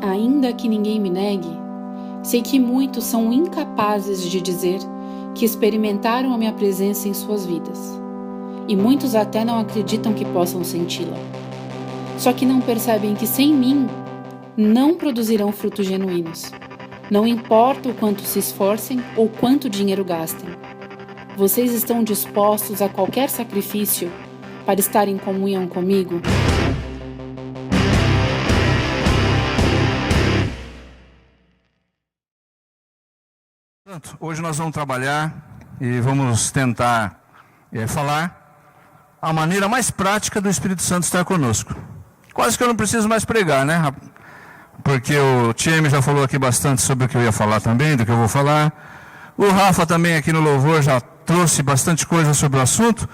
Ainda que ninguém me negue, sei que muitos são incapazes de dizer que experimentaram a minha presença em suas vidas, e muitos até não acreditam que possam senti-la. Só que não percebem que sem mim não produzirão frutos genuínos. Não importa o quanto se esforcem ou quanto dinheiro gastem. Vocês estão dispostos a qualquer sacrifício para estar em comunhão comigo? Hoje nós vamos trabalhar e vamos tentar falar a maneira mais prática do Espírito Santo estar conosco. Quase que eu não preciso mais pregar, né? Porque o Tieme já falou aqui bastante sobre o que eu ia falar também, do que eu vou falar. O Rafa também aqui no Louvor já trouxe bastante coisa sobre o assunto.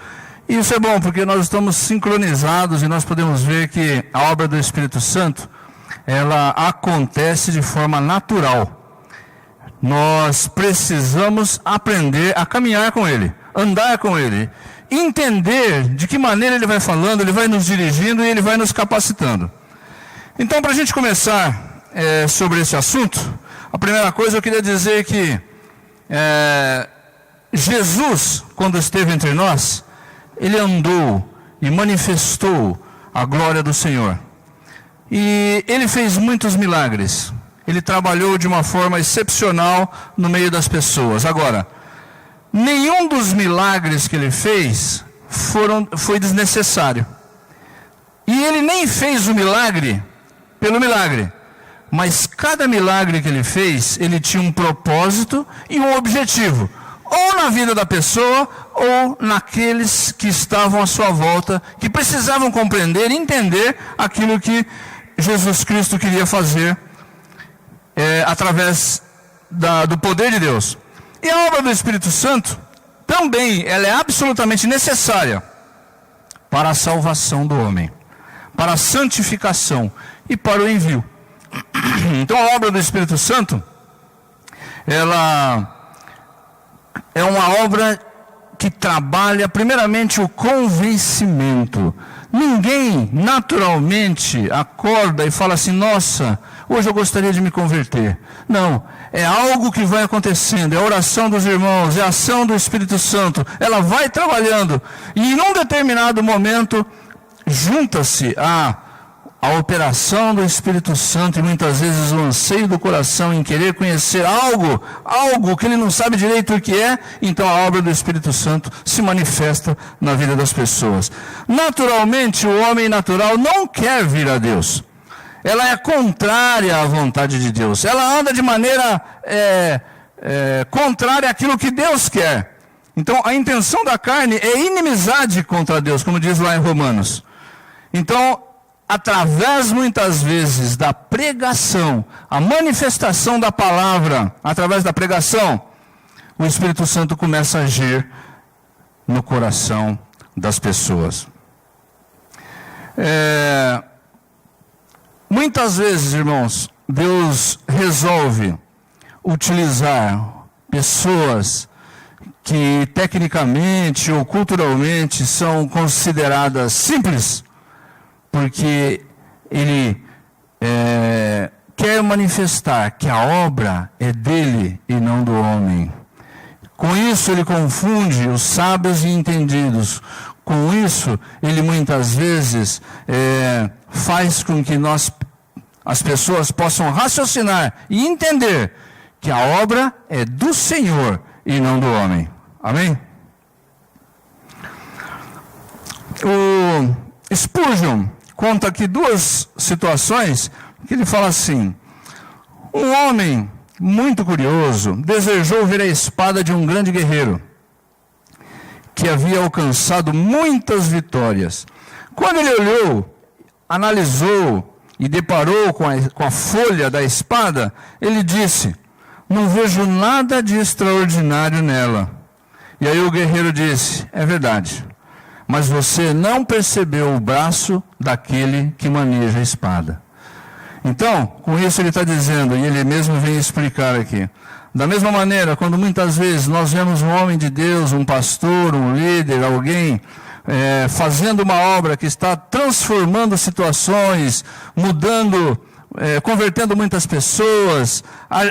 E isso é bom, porque nós estamos sincronizados e nós podemos ver que a obra do Espírito Santo, ela acontece de forma natural. Nós precisamos aprender a caminhar com Ele, andar com Ele, entender de que maneira Ele vai falando, Ele vai nos dirigindo e Ele vai nos capacitando. Então, para a gente começar sobre esse assunto, a primeira coisa eu queria dizer que Jesus, quando esteve entre nós, Ele andou e manifestou a glória do Senhor. E Ele fez muitos milagres. Ele trabalhou de uma forma excepcional no meio das pessoas. Agora, nenhum dos milagres que Ele fez foi desnecessário. E Ele nem fez o milagre pelo milagre. Mas cada milagre que Ele fez, Ele tinha um propósito e um objetivo. Ou na vida da pessoa, ou naqueles que estavam à sua volta, que precisavam compreender e entender aquilo que Jesus Cristo queria fazer através do poder de Deus. E a obra do Espírito Santo também, ela é absolutamente necessária para a salvação do homem, para a santificação e para o envio. Então a obra do Espírito Santo, ela é uma obra que trabalha primeiramente o convencimento. Ninguém naturalmente acorda e fala assim: nossa, hoje eu gostaria de me converter. Não, é algo que vai acontecendo, é a oração dos irmãos, é a ação do Espírito Santo. Ela vai trabalhando e em um determinado momento junta-se a operação do Espírito Santo e muitas vezes o anseio do coração em querer conhecer algo que ele não sabe direito o que é. Então a obra do Espírito Santo se manifesta na vida das pessoas. Naturalmente, o homem natural não quer vir a Deus. Ela é contrária à vontade de Deus. Ela anda de maneira contrária àquilo que Deus quer. Então a intenção da carne é inimizade contra Deus, como diz lá em Romanos. Então, através muitas vezes da pregação, a manifestação da palavra, através da pregação, o Espírito Santo começa a agir no coração das pessoas. Muitas vezes, irmãos, Deus resolve utilizar pessoas que tecnicamente ou culturalmente são consideradas simples, porque Ele quer manifestar que a obra é dele e não do homem. Com isso Ele confunde os sábios e entendidos. Com isso Ele muitas vezes faz com que as pessoas possam raciocinar e entender que a obra é do Senhor e não do homem. Amém? O Spurgeon conta aqui duas situações que ele fala assim: um homem muito curioso desejou ver a espada de um grande guerreiro que havia alcançado muitas vitórias. Quando ele olhou, analisou e deparou com a folha da espada, ele disse: não vejo nada de extraordinário nela. E aí o guerreiro disse: é verdade, mas você não percebeu o braço daquele que maneja a espada. Então, com isso ele está dizendo, e ele mesmo vem explicar aqui, da mesma maneira, quando muitas vezes nós vemos um homem de Deus, um pastor, um líder, alguém fazendo uma obra que está transformando situações, mudando convertendo muitas pessoas,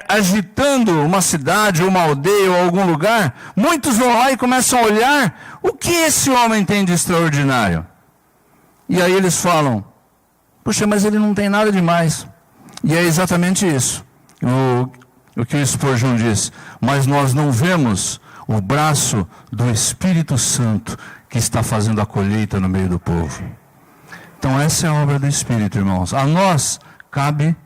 agitando uma cidade, uma aldeia ou algum lugar, muitos vão lá e começam a olhar o que esse homem tem de extraordinário. E aí eles falam, puxa, mas ele não tem nada demais. E é exatamente isso, o que o Spurgeon diz. Mas nós não vemos o braço do Espírito Santo que está fazendo a colheita no meio do povo. Então essa é a obra do Espírito, irmãos. A nós cabe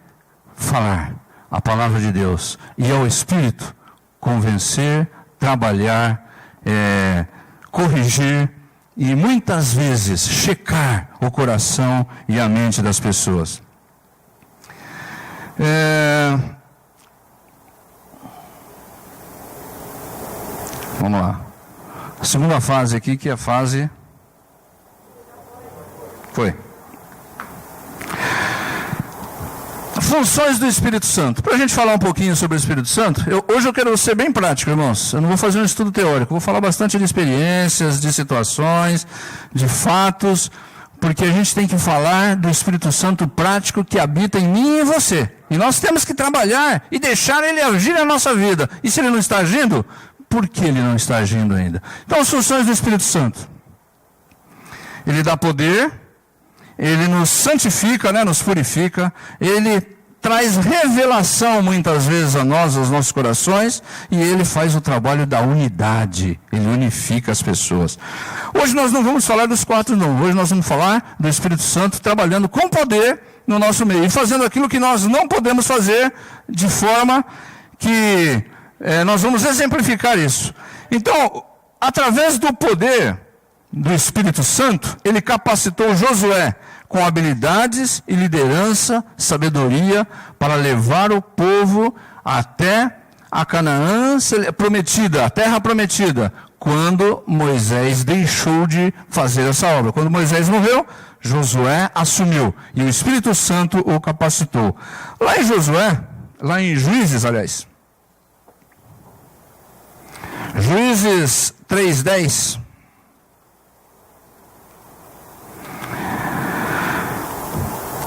falar a palavra de Deus. E ao Espírito convencer, trabalhar, corrigir e muitas vezes checar o coração e a mente das pessoas. Vamos lá. A segunda fase aqui, que é a fase... Funções do Espírito Santo. Para a gente falar um pouquinho sobre o Espírito Santo, hoje eu quero ser bem prático, irmãos. Eu não vou fazer um estudo teórico, eu vou falar bastante de experiências, de situações, de fatos, porque a gente tem que falar do Espírito Santo prático que habita em mim e em você. E nós temos que trabalhar e deixar ele agir na nossa vida. E se ele não está agindo, por que ele não está agindo ainda? Então, as funções do Espírito Santo. Ele dá poder, ele nos santifica, nos purifica, ele traz revelação muitas vezes a nós, aos nossos corações, e ele faz o trabalho da unidade, ele unifica as pessoas. Hoje nós não vamos falar dos quatro, não. Hoje nós vamos falar do Espírito Santo trabalhando com poder no nosso meio, e fazendo aquilo que nós não podemos fazer, de forma que nós vamos exemplificar isso. Então, através do poder do Espírito Santo, ele capacitou Josué com habilidades e liderança, sabedoria, para levar o povo até a Canaã prometida, a terra prometida, quando Moisés deixou de fazer essa obra. Quando Moisés morreu, Josué assumiu, e o Espírito Santo o capacitou. Lá em Juízes, Juízes 3:10,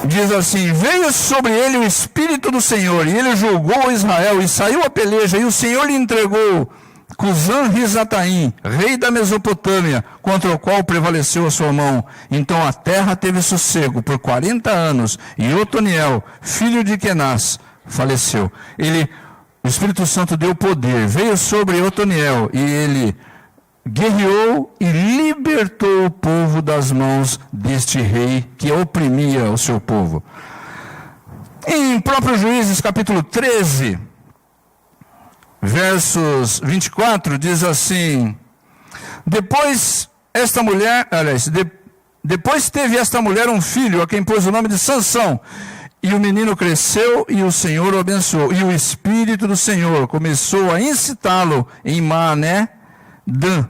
diz assim: veio sobre ele o Espírito do Senhor, e ele julgou Israel, e saiu a peleja, e o Senhor lhe entregou Cusã-Risataim, rei da Mesopotâmia, contra o qual prevaleceu a sua mão. Então a terra teve sossego por 40 anos, e Otoniel, filho de Kenaz, faleceu. O Espírito Santo deu poder, veio sobre Otoniel, e ele guerreou e libertou o povo das mãos deste rei que oprimia o seu povo. Em próprio Juízes, capítulo 13, versos 24, diz assim: depois teve esta mulher um filho, a quem pôs o nome de Sansão. E o menino cresceu e o Senhor o abençoou. E o Espírito do Senhor começou a incitá-lo em Mané-Dan,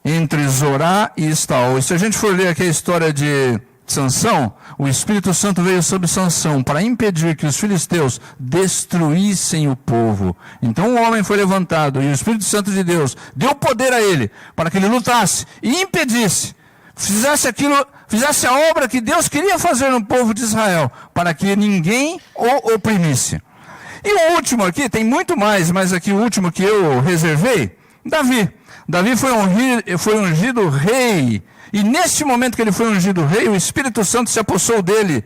entre Zorá e Estaol. E se a gente for ler aqui a história de Sansão, o Espírito Santo veio sobre Sansão para impedir que os filisteus destruíssem o povo. Então o homem foi levantado e o Espírito Santo de Deus deu poder a ele para que ele lutasse e impedisse, fizesse a obra que Deus queria fazer no povo de Israel, para que ninguém o oprimisse. E o último aqui, tem muito mais, mas aqui o último que eu reservei, Davi. Davi foi ungido rei, e neste momento que ele foi ungido rei, o Espírito Santo se apossou dele,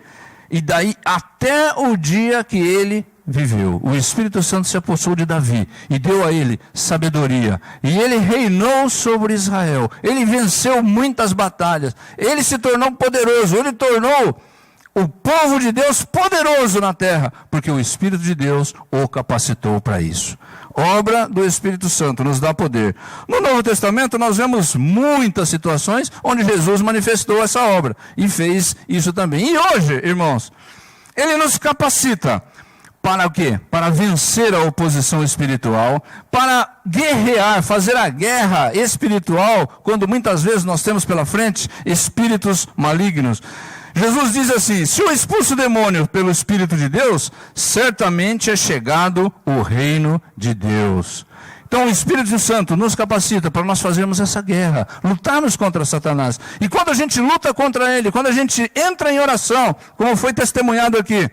e daí até o dia que ele viveu, o Espírito Santo se apossou de Davi, e deu a ele sabedoria, e ele reinou sobre Israel, ele venceu muitas batalhas, ele se tornou poderoso, ele tornou o povo de Deus poderoso na terra, porque o Espírito de Deus o capacitou para isso. Obra do Espírito Santo nos dá poder. No Novo Testamento nós vemos muitas situações onde Jesus manifestou essa obra e fez isso também. E hoje, irmãos, ele nos capacita para o quê? Para vencer a oposição espiritual, para guerrear, fazer a guerra espiritual, quando muitas vezes nós temos pela frente espíritos malignos. Jesus diz assim: se eu expulso o demônio pelo Espírito de Deus, certamente é chegado o reino de Deus. Então o Espírito Santo nos capacita para nós fazermos essa guerra, lutarmos contra Satanás. E quando a gente luta contra ele, quando a gente entra em oração, como foi testemunhado aqui,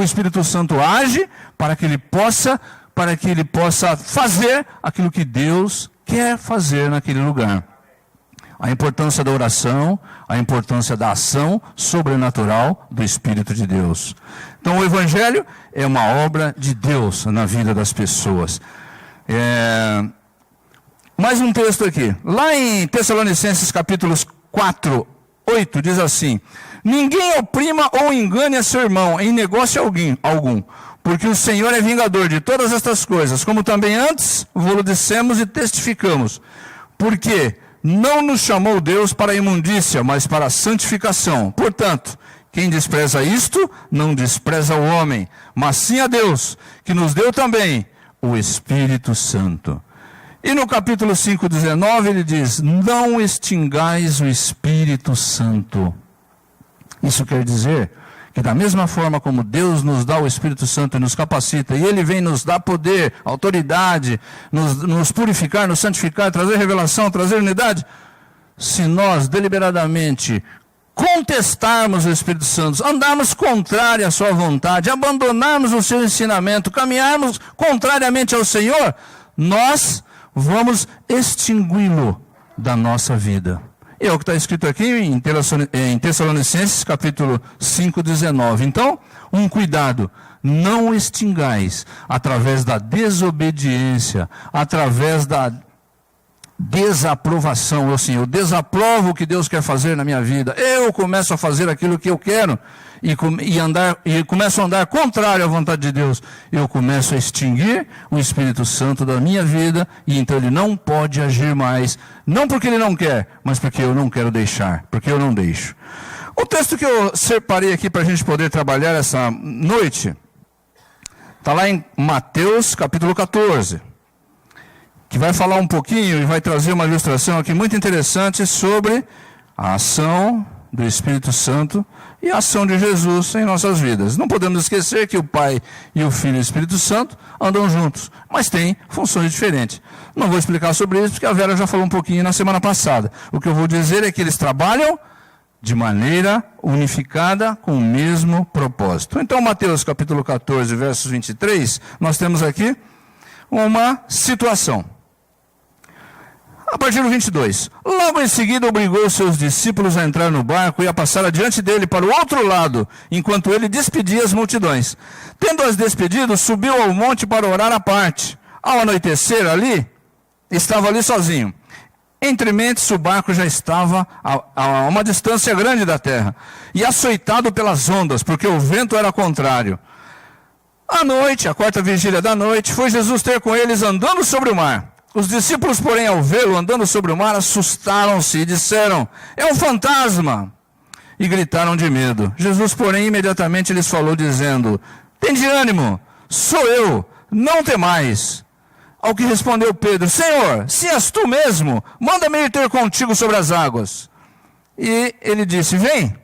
o Espírito Santo age para que ele possa fazer aquilo que Deus quer fazer naquele lugar. A importância da oração, a importância da ação sobrenatural do Espírito de Deus. Então o Evangelho é uma obra de Deus na vida das pessoas. Mais um texto aqui. Lá em Tessalonicenses capítulos 4, 8, diz assim: ninguém oprima ou engane a seu irmão em negócio algum, porque o Senhor é vingador de todas estas coisas, como também antes vos dissemos e testificamos. Porque não nos chamou Deus para a imundícia, mas para a santificação. Portanto, quem despreza isto, não despreza o homem, mas sim a Deus, que nos deu também o Espírito Santo. E no capítulo 5, 19, ele diz: não extingais o Espírito Santo. Isso quer dizer que da mesma forma como Deus nos dá o Espírito Santo e nos capacita, e Ele vem nos dar poder, autoridade, nos purificar, nos santificar, trazer revelação, trazer unidade, se nós deliberadamente contestarmos o Espírito Santo, andarmos contrário à sua vontade, abandonarmos o seu ensinamento, caminharmos contrariamente ao Senhor, nós vamos extingui-lo da nossa vida. É o que está escrito aqui em Tessalonicenses capítulo 5, 19. Então, um cuidado: não extingais através da desobediência, através da desaprovação. Eu desaprovo o que Deus quer fazer na minha vida. Eu começo a fazer aquilo que eu quero e começo a andar contrário à vontade de Deus. Eu começo a extinguir o Espírito Santo da minha vida, e então ele não pode agir mais, não porque ele não quer, mas porque eu não quero deixar, porque eu não deixo. O texto que eu separei aqui para a gente poder trabalhar essa noite está lá em Mateus capítulo 14, que vai falar um pouquinho e vai trazer uma ilustração aqui muito interessante sobre a ação do Espírito Santo e a ação de Jesus em nossas vidas. Não podemos esquecer que o Pai e o Filho e o Espírito Santo andam juntos, mas têm funções diferentes. Não vou explicar sobre isso, porque a Vera já falou um pouquinho na semana passada. O que eu vou dizer é que eles trabalham de maneira unificada com o mesmo propósito. Então, Mateus capítulo 14, versos 23, nós temos aqui uma situação. A partir do 22, logo em seguida obrigou seus discípulos a entrar no barco e a passar adiante dele para o outro lado, enquanto ele despedia as multidões. Tendo-as despedido, subiu ao monte para orar à parte. Ao anoitecer estava ali sozinho. Entre mentes o barco já estava a uma distância grande da terra, e açoitado pelas ondas, porque o vento era contrário. À noite, a quarta vigília da noite, foi Jesus ter com eles andando sobre o mar. Os discípulos, porém, ao vê-lo andando sobre o mar, assustaram-se e disseram: é um fantasma! E gritaram de medo. Jesus, porém, imediatamente lhes falou, dizendo: tende ânimo, sou eu, não temais. Ao que respondeu Pedro: Senhor, se és tu mesmo, manda-me ir ter contigo sobre as águas. E ele disse: vem.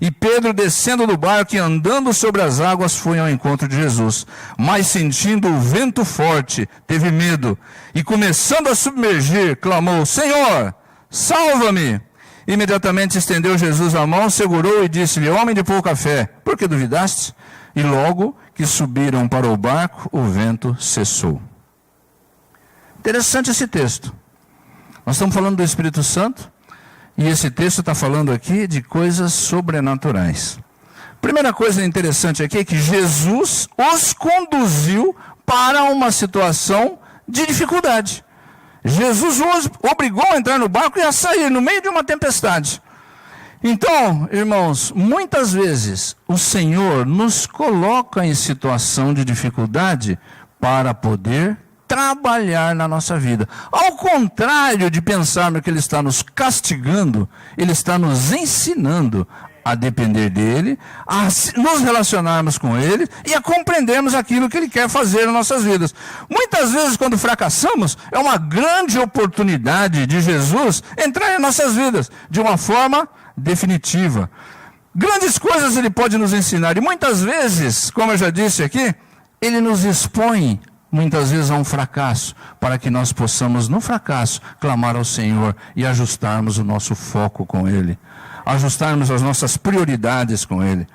E Pedro, descendo do barco e andando sobre as águas, foi ao encontro de Jesus. Mas sentindo o vento forte, teve medo. E começando a submergir, clamou: Senhor, salva-me! Imediatamente estendeu Jesus a mão, segurou e disse-lhe: homem de pouca fé, por que duvidaste? E logo que subiram para o barco, o vento cessou. Interessante esse texto. Nós estamos falando do Espírito Santo. E esse texto está falando aqui de coisas sobrenaturais. Primeira coisa interessante aqui é que Jesus os conduziu para uma situação de dificuldade. Jesus os obrigou a entrar no barco e a sair no meio de uma tempestade. Então, irmãos, muitas vezes o Senhor nos coloca em situação de dificuldade para poder trabalhar na nossa vida. Ao contrário de pensarmos que Ele está nos castigando, Ele está nos ensinando a depender dEle, a nos relacionarmos com Ele e a compreendermos aquilo que Ele quer fazer nas nossas vidas. Muitas vezes, quando fracassamos, é uma grande oportunidade de Jesus entrar em nossas vidas de uma forma definitiva. Grandes coisas Ele pode nos ensinar, e muitas vezes, como eu já disse aqui, Ele nos expõe muitas vezes a um fracasso, para que nós possamos, no fracasso, clamar ao Senhor e ajustarmos o nosso foco com Ele, ajustarmos as nossas prioridades com Ele.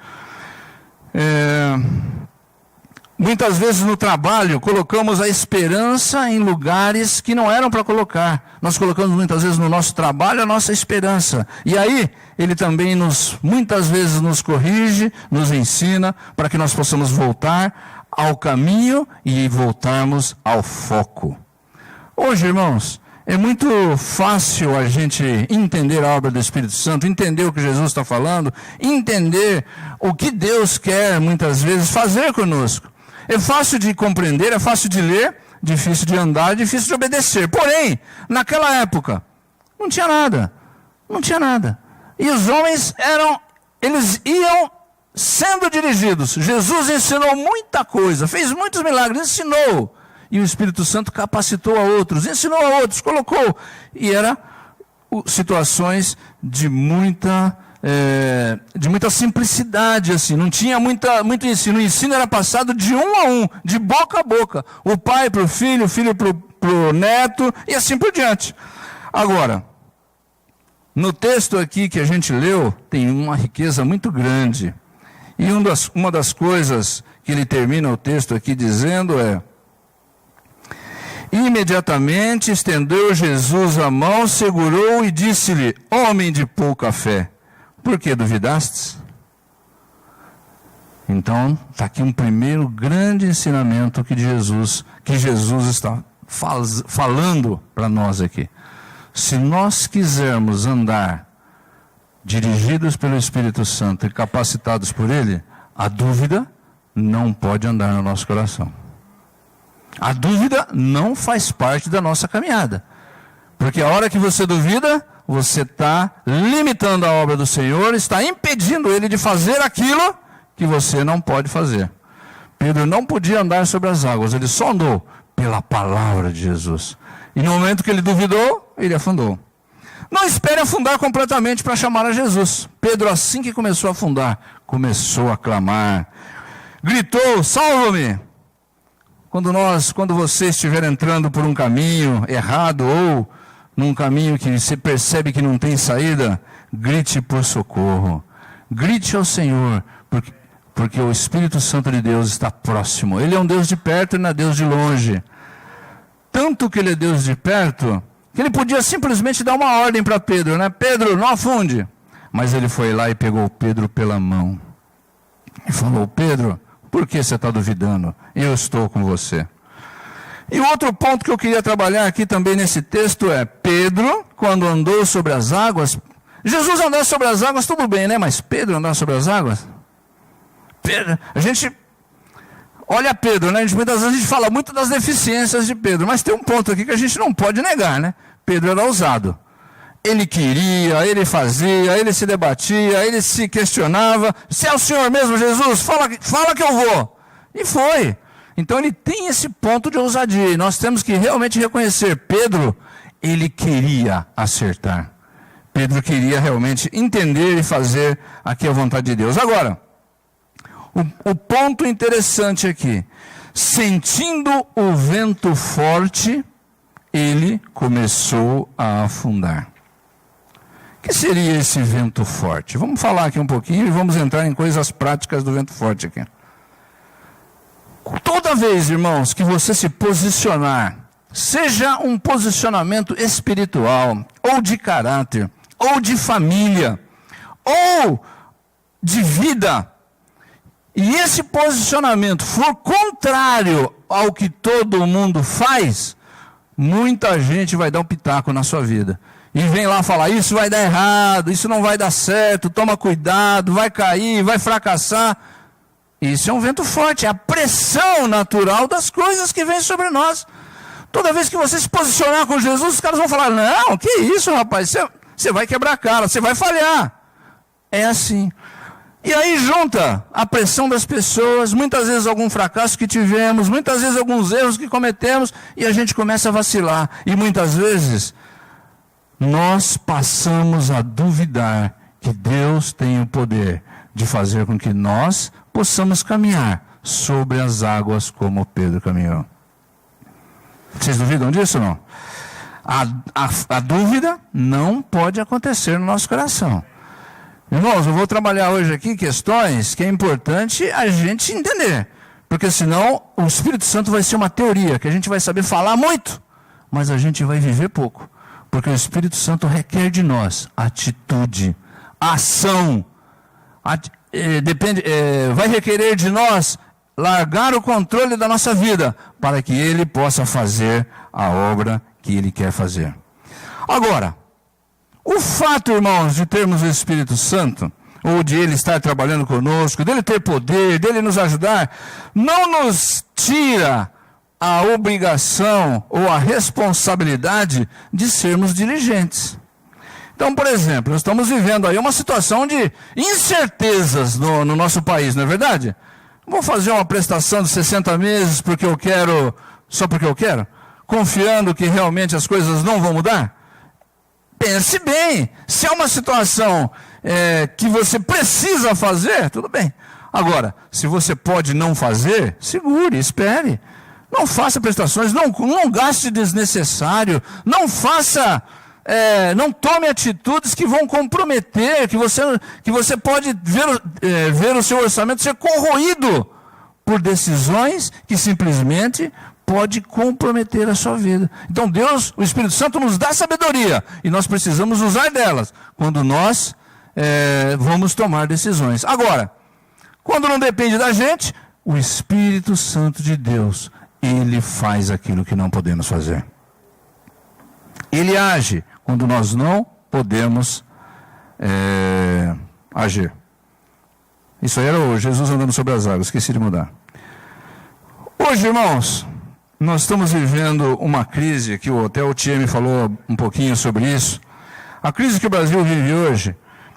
Muitas vezes no trabalho colocamos a esperança em lugares que não eram para colocar. Nós colocamos muitas vezes no nosso trabalho a nossa esperança. E aí ele também muitas vezes nos corrige, nos ensina para que nós possamos voltar ao caminho e voltarmos ao foco. Hoje, irmãos, é muito fácil a gente entender a obra do Espírito Santo, entender o que Jesus está falando, entender o que Deus quer muitas vezes fazer conosco. É fácil de compreender, é fácil de ler, difícil de andar, difícil de obedecer. Porém, naquela época, não tinha nada. Não tinha nada. E os homens eles iam sendo dirigidos. Jesus ensinou muita coisa, fez muitos milagres, ensinou. E o Espírito Santo capacitou a outros, ensinou a outros, colocou. E eram situações de muita simplicidade, assim. Não tinha muito ensino. O ensino era passado de um a um, de boca a boca. O pai para o filho para o neto, e assim por diante. Agora, no texto aqui que a gente leu, tem uma riqueza muito grande. E uma das coisas que ele termina o texto aqui dizendo é: imediatamente estendeu Jesus a mão, segurou e disse-lhe: homem de pouca fé, por que duvidastes? Então, está aqui um primeiro grande ensinamento que Jesus está falando para nós aqui. Se nós quisermos andar dirigidos pelo Espírito Santo e capacitados por Ele, a dúvida não pode andar no nosso coração. A dúvida não faz parte da nossa caminhada. Porque a hora que você duvida, você está limitando a obra do Senhor, está impedindo Ele de fazer aquilo que você não pode fazer. Pedro não podia andar sobre as águas, ele só andou pela palavra de Jesus. E no momento que ele duvidou, ele afundou. Não espere afundar completamente para chamar a Jesus. Pedro, assim que começou a afundar, começou a clamar. Gritou: salva-me! Quando você estiver entrando por um caminho errado ou num caminho que você percebe que não tem saída, grite por socorro. Grite ao Senhor, porque o Espírito Santo de Deus está próximo. Ele é um Deus de perto e não é Deus de longe. Tanto que ele é Deus de perto, que ele podia simplesmente dar uma ordem para Pedro, né? Pedro, não afunde. Mas ele foi lá e pegou Pedro pela mão. E falou: Pedro, por que você está duvidando? Eu estou com você. E o outro ponto que eu queria trabalhar aqui também nesse texto é: Pedro, quando andou sobre as águas, Jesus andar sobre as águas, tudo bem, né? Mas Pedro andar sobre as águas? Pedro, a gente olha Pedro, né? Muitas vezes a gente fala muito das deficiências de Pedro, mas tem um ponto aqui que a gente não pode negar, né? Pedro era ousado. Ele queria, ele fazia, ele se debatia, ele se questionava. Se é o Senhor mesmo, Jesus, fala que eu vou. E foi. Então ele tem esse ponto de ousadia. E nós temos que realmente reconhecer: Pedro, ele queria acertar. Pedro queria realmente entender e fazer aqui a vontade de Deus. Agora, o ponto interessante aqui: sentindo o vento forte, ele começou a afundar. O que seria esse vento forte? Vamos falar aqui um pouquinho e vamos entrar em coisas práticas do vento forte aqui. Toda vez, irmãos, que você se posicionar, seja um posicionamento espiritual, ou de caráter, ou de família, ou de vida, e esse posicionamento for contrário ao que todo mundo faz, muita gente vai dar um pitaco na sua vida. E vem lá falar: isso vai dar errado, isso não vai dar certo, toma cuidado, vai cair, vai fracassar. Isso é um vento forte, é a pressão natural das coisas que vem sobre nós. Toda vez que você se posicionar com Jesus, os caras vão falar: não, que isso, rapaz, você vai quebrar a cara, você vai falhar. É assim. E aí junta a pressão das pessoas, muitas vezes algum fracasso que tivemos, muitas vezes alguns erros que cometemos, e a gente começa a vacilar. E muitas vezes nós passamos a duvidar que Deus tem o poder de fazer com que nós possamos caminhar sobre as águas como Pedro caminhou. Vocês duvidam disso ou não? A dúvida não pode acontecer no nosso coração. Irmãos, eu vou trabalhar hoje aqui questões que é importante a gente entender. Porque senão o Espírito Santo vai ser uma teoria, que a gente vai saber falar muito, mas a gente vai viver pouco. Porque o Espírito Santo requer de nós atitude, ação. Vai requerer de nós largar o controle da nossa vida, para que Ele possa fazer a obra que Ele quer fazer. Agora, o fato, irmãos, de termos o Espírito Santo, ou de Ele estar trabalhando conosco, dele ter poder, dele nos ajudar, não nos tira a obrigação ou a responsabilidade de sermos diligentes. Então, por exemplo, nós estamos vivendo aí uma situação de incertezas no nosso país, não é verdade? Vou fazer uma prestação de 60 meses porque eu quero, só porque eu quero, confiando que realmente as coisas não vão mudar? Pense bem, se é uma situação que você precisa fazer, tudo bem. Agora, se você pode não fazer, segure, espere. Não faça prestações, não gaste desnecessário, não tome atitudes que vão comprometer, que você pode ver o seu orçamento ser corroído por decisões que simplesmente pode comprometer a sua vida. Então Deus, o Espírito Santo nos dá sabedoria, e nós precisamos usar delas, quando nós vamos tomar decisões. Agora, quando não depende da gente, o Espírito Santo de Deus, Ele faz aquilo que não podemos fazer. Ele age quando nós não podemos agir. Isso aí era o Jesus andando sobre as águas, esqueci de mudar. Hoje, irmãos, nós estamos vivendo uma crise, que até o Tieme falou um pouquinho sobre isso. A crise que o Brasil vive hoje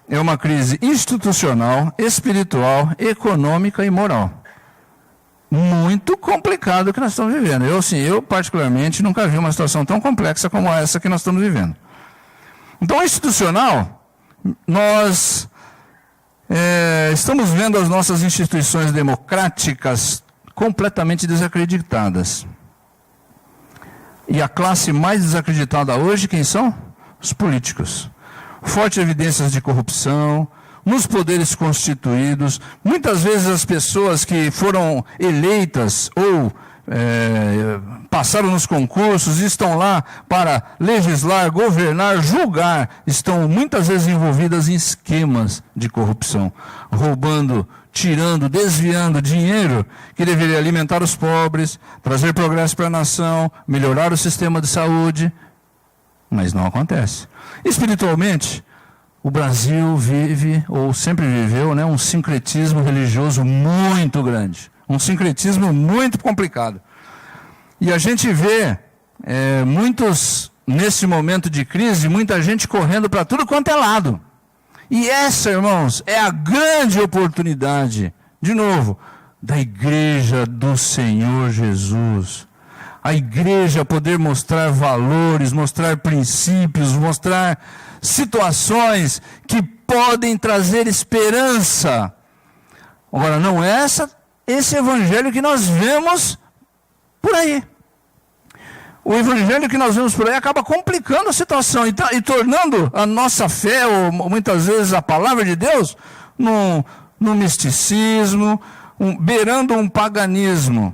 é uma crise institucional, espiritual, econômica e moral. Muito complicado o que nós estamos vivendo. Eu particularmente nunca vi uma situação tão complexa como essa que nós estamos vivendo. Então, institucional, nós estamos vendo as nossas instituições democráticas completamente desacreditadas. E a classe mais desacreditada hoje, quem são? Os políticos. Fortes evidências de corrupção, nos poderes constituídos. Muitas vezes as pessoas que foram eleitas ou passaram nos concursos, estão lá para legislar, governar, julgar, estão muitas vezes envolvidas em esquemas de corrupção, roubando, tirando, desviando dinheiro que deveria alimentar os pobres, trazer progresso para a nação, melhorar o sistema de saúde, mas não acontece. Espiritualmente, o Brasil vive, ou sempre viveu, um sincretismo religioso muito grande. Um sincretismo muito complicado. E a gente vê muitos, nesse momento de crise, muita gente correndo para tudo quanto é lado. E essa, irmãos, é a grande oportunidade, de novo, da igreja do Senhor Jesus. A igreja poder mostrar valores, mostrar princípios, mostrar situações que podem trazer esperança. Agora, não é esse evangelho que nós vemos por aí. O evangelho que nós vemos por aí acaba complicando a situação e tornando a nossa fé, ou muitas vezes a palavra de Deus, no misticismo, beirando um paganismo.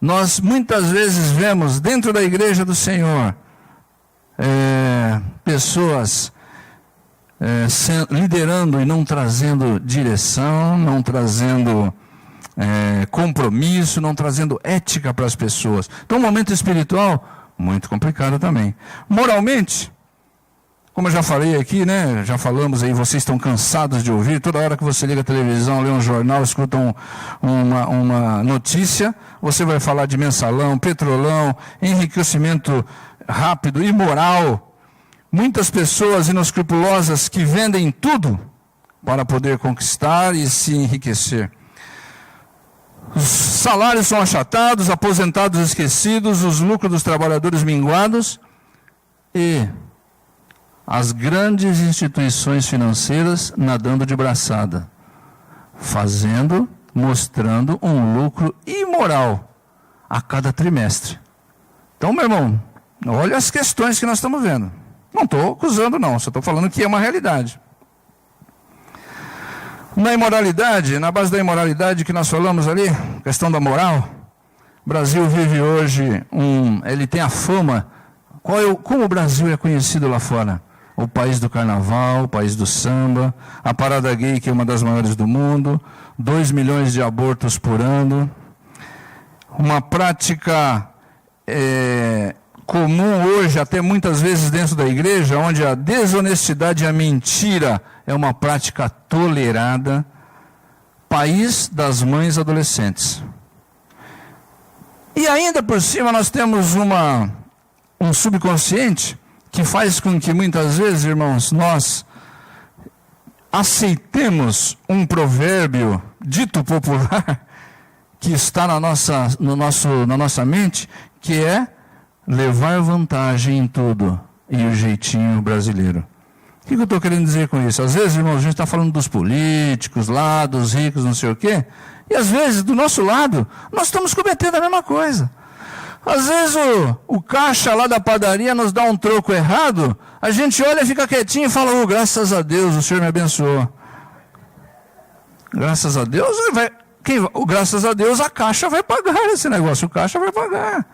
Nós muitas vezes vemos dentro da igreja do Senhor pessoas liderando e não trazendo direção, não trazendo compromisso, não trazendo ética para as pessoas. Então, um momento espiritual muito complicado também. Moralmente, como eu já falei aqui, já falamos aí, vocês estão cansados de ouvir, toda hora que você liga a televisão, lê um jornal, escuta uma notícia, você vai falar de mensalão, petrolão, enriquecimento rápido, imoral. Muitas pessoas inescrupulosas que vendem tudo para poder conquistar e se enriquecer. Os salários são achatados, aposentados esquecidos, os lucros dos trabalhadores minguados e as grandes instituições financeiras nadando de braçada, mostrando um lucro imoral a cada trimestre. Então, meu irmão, olha as questões que nós estamos vendo. Não estou acusando não, só estou falando que é uma realidade. Na imoralidade, na base da imoralidade que nós falamos ali, questão da moral, o Brasil vive hoje ele tem a fama, como o Brasil é conhecido lá fora? O país do carnaval, o país do samba, a parada gay, que é uma das maiores do mundo, 2 milhões de abortos por ano, uma prática comum hoje, até muitas vezes dentro da igreja, onde a desonestidade e a mentira é uma prática tolerada. País das mães adolescentes. E ainda por cima nós temos um subconsciente que faz com que muitas vezes, irmãos, nós aceitemos um provérbio dito popular que está na nossa mente, que é levar vantagem em tudo, e o jeitinho brasileiro. O que eu estou querendo dizer com isso? Às vezes, irmãos, a gente está falando dos políticos lá, dos ricos, não sei o quê, e às vezes, do nosso lado, nós estamos cometendo a mesma coisa. Às vezes o caixa lá da padaria nos dá um troco errado, a gente olha e fica quietinho e fala, graças a Deus, o Senhor me abençoou. Graças a Deus, graças a Deus a caixa vai pagar esse negócio, o caixa vai pagar.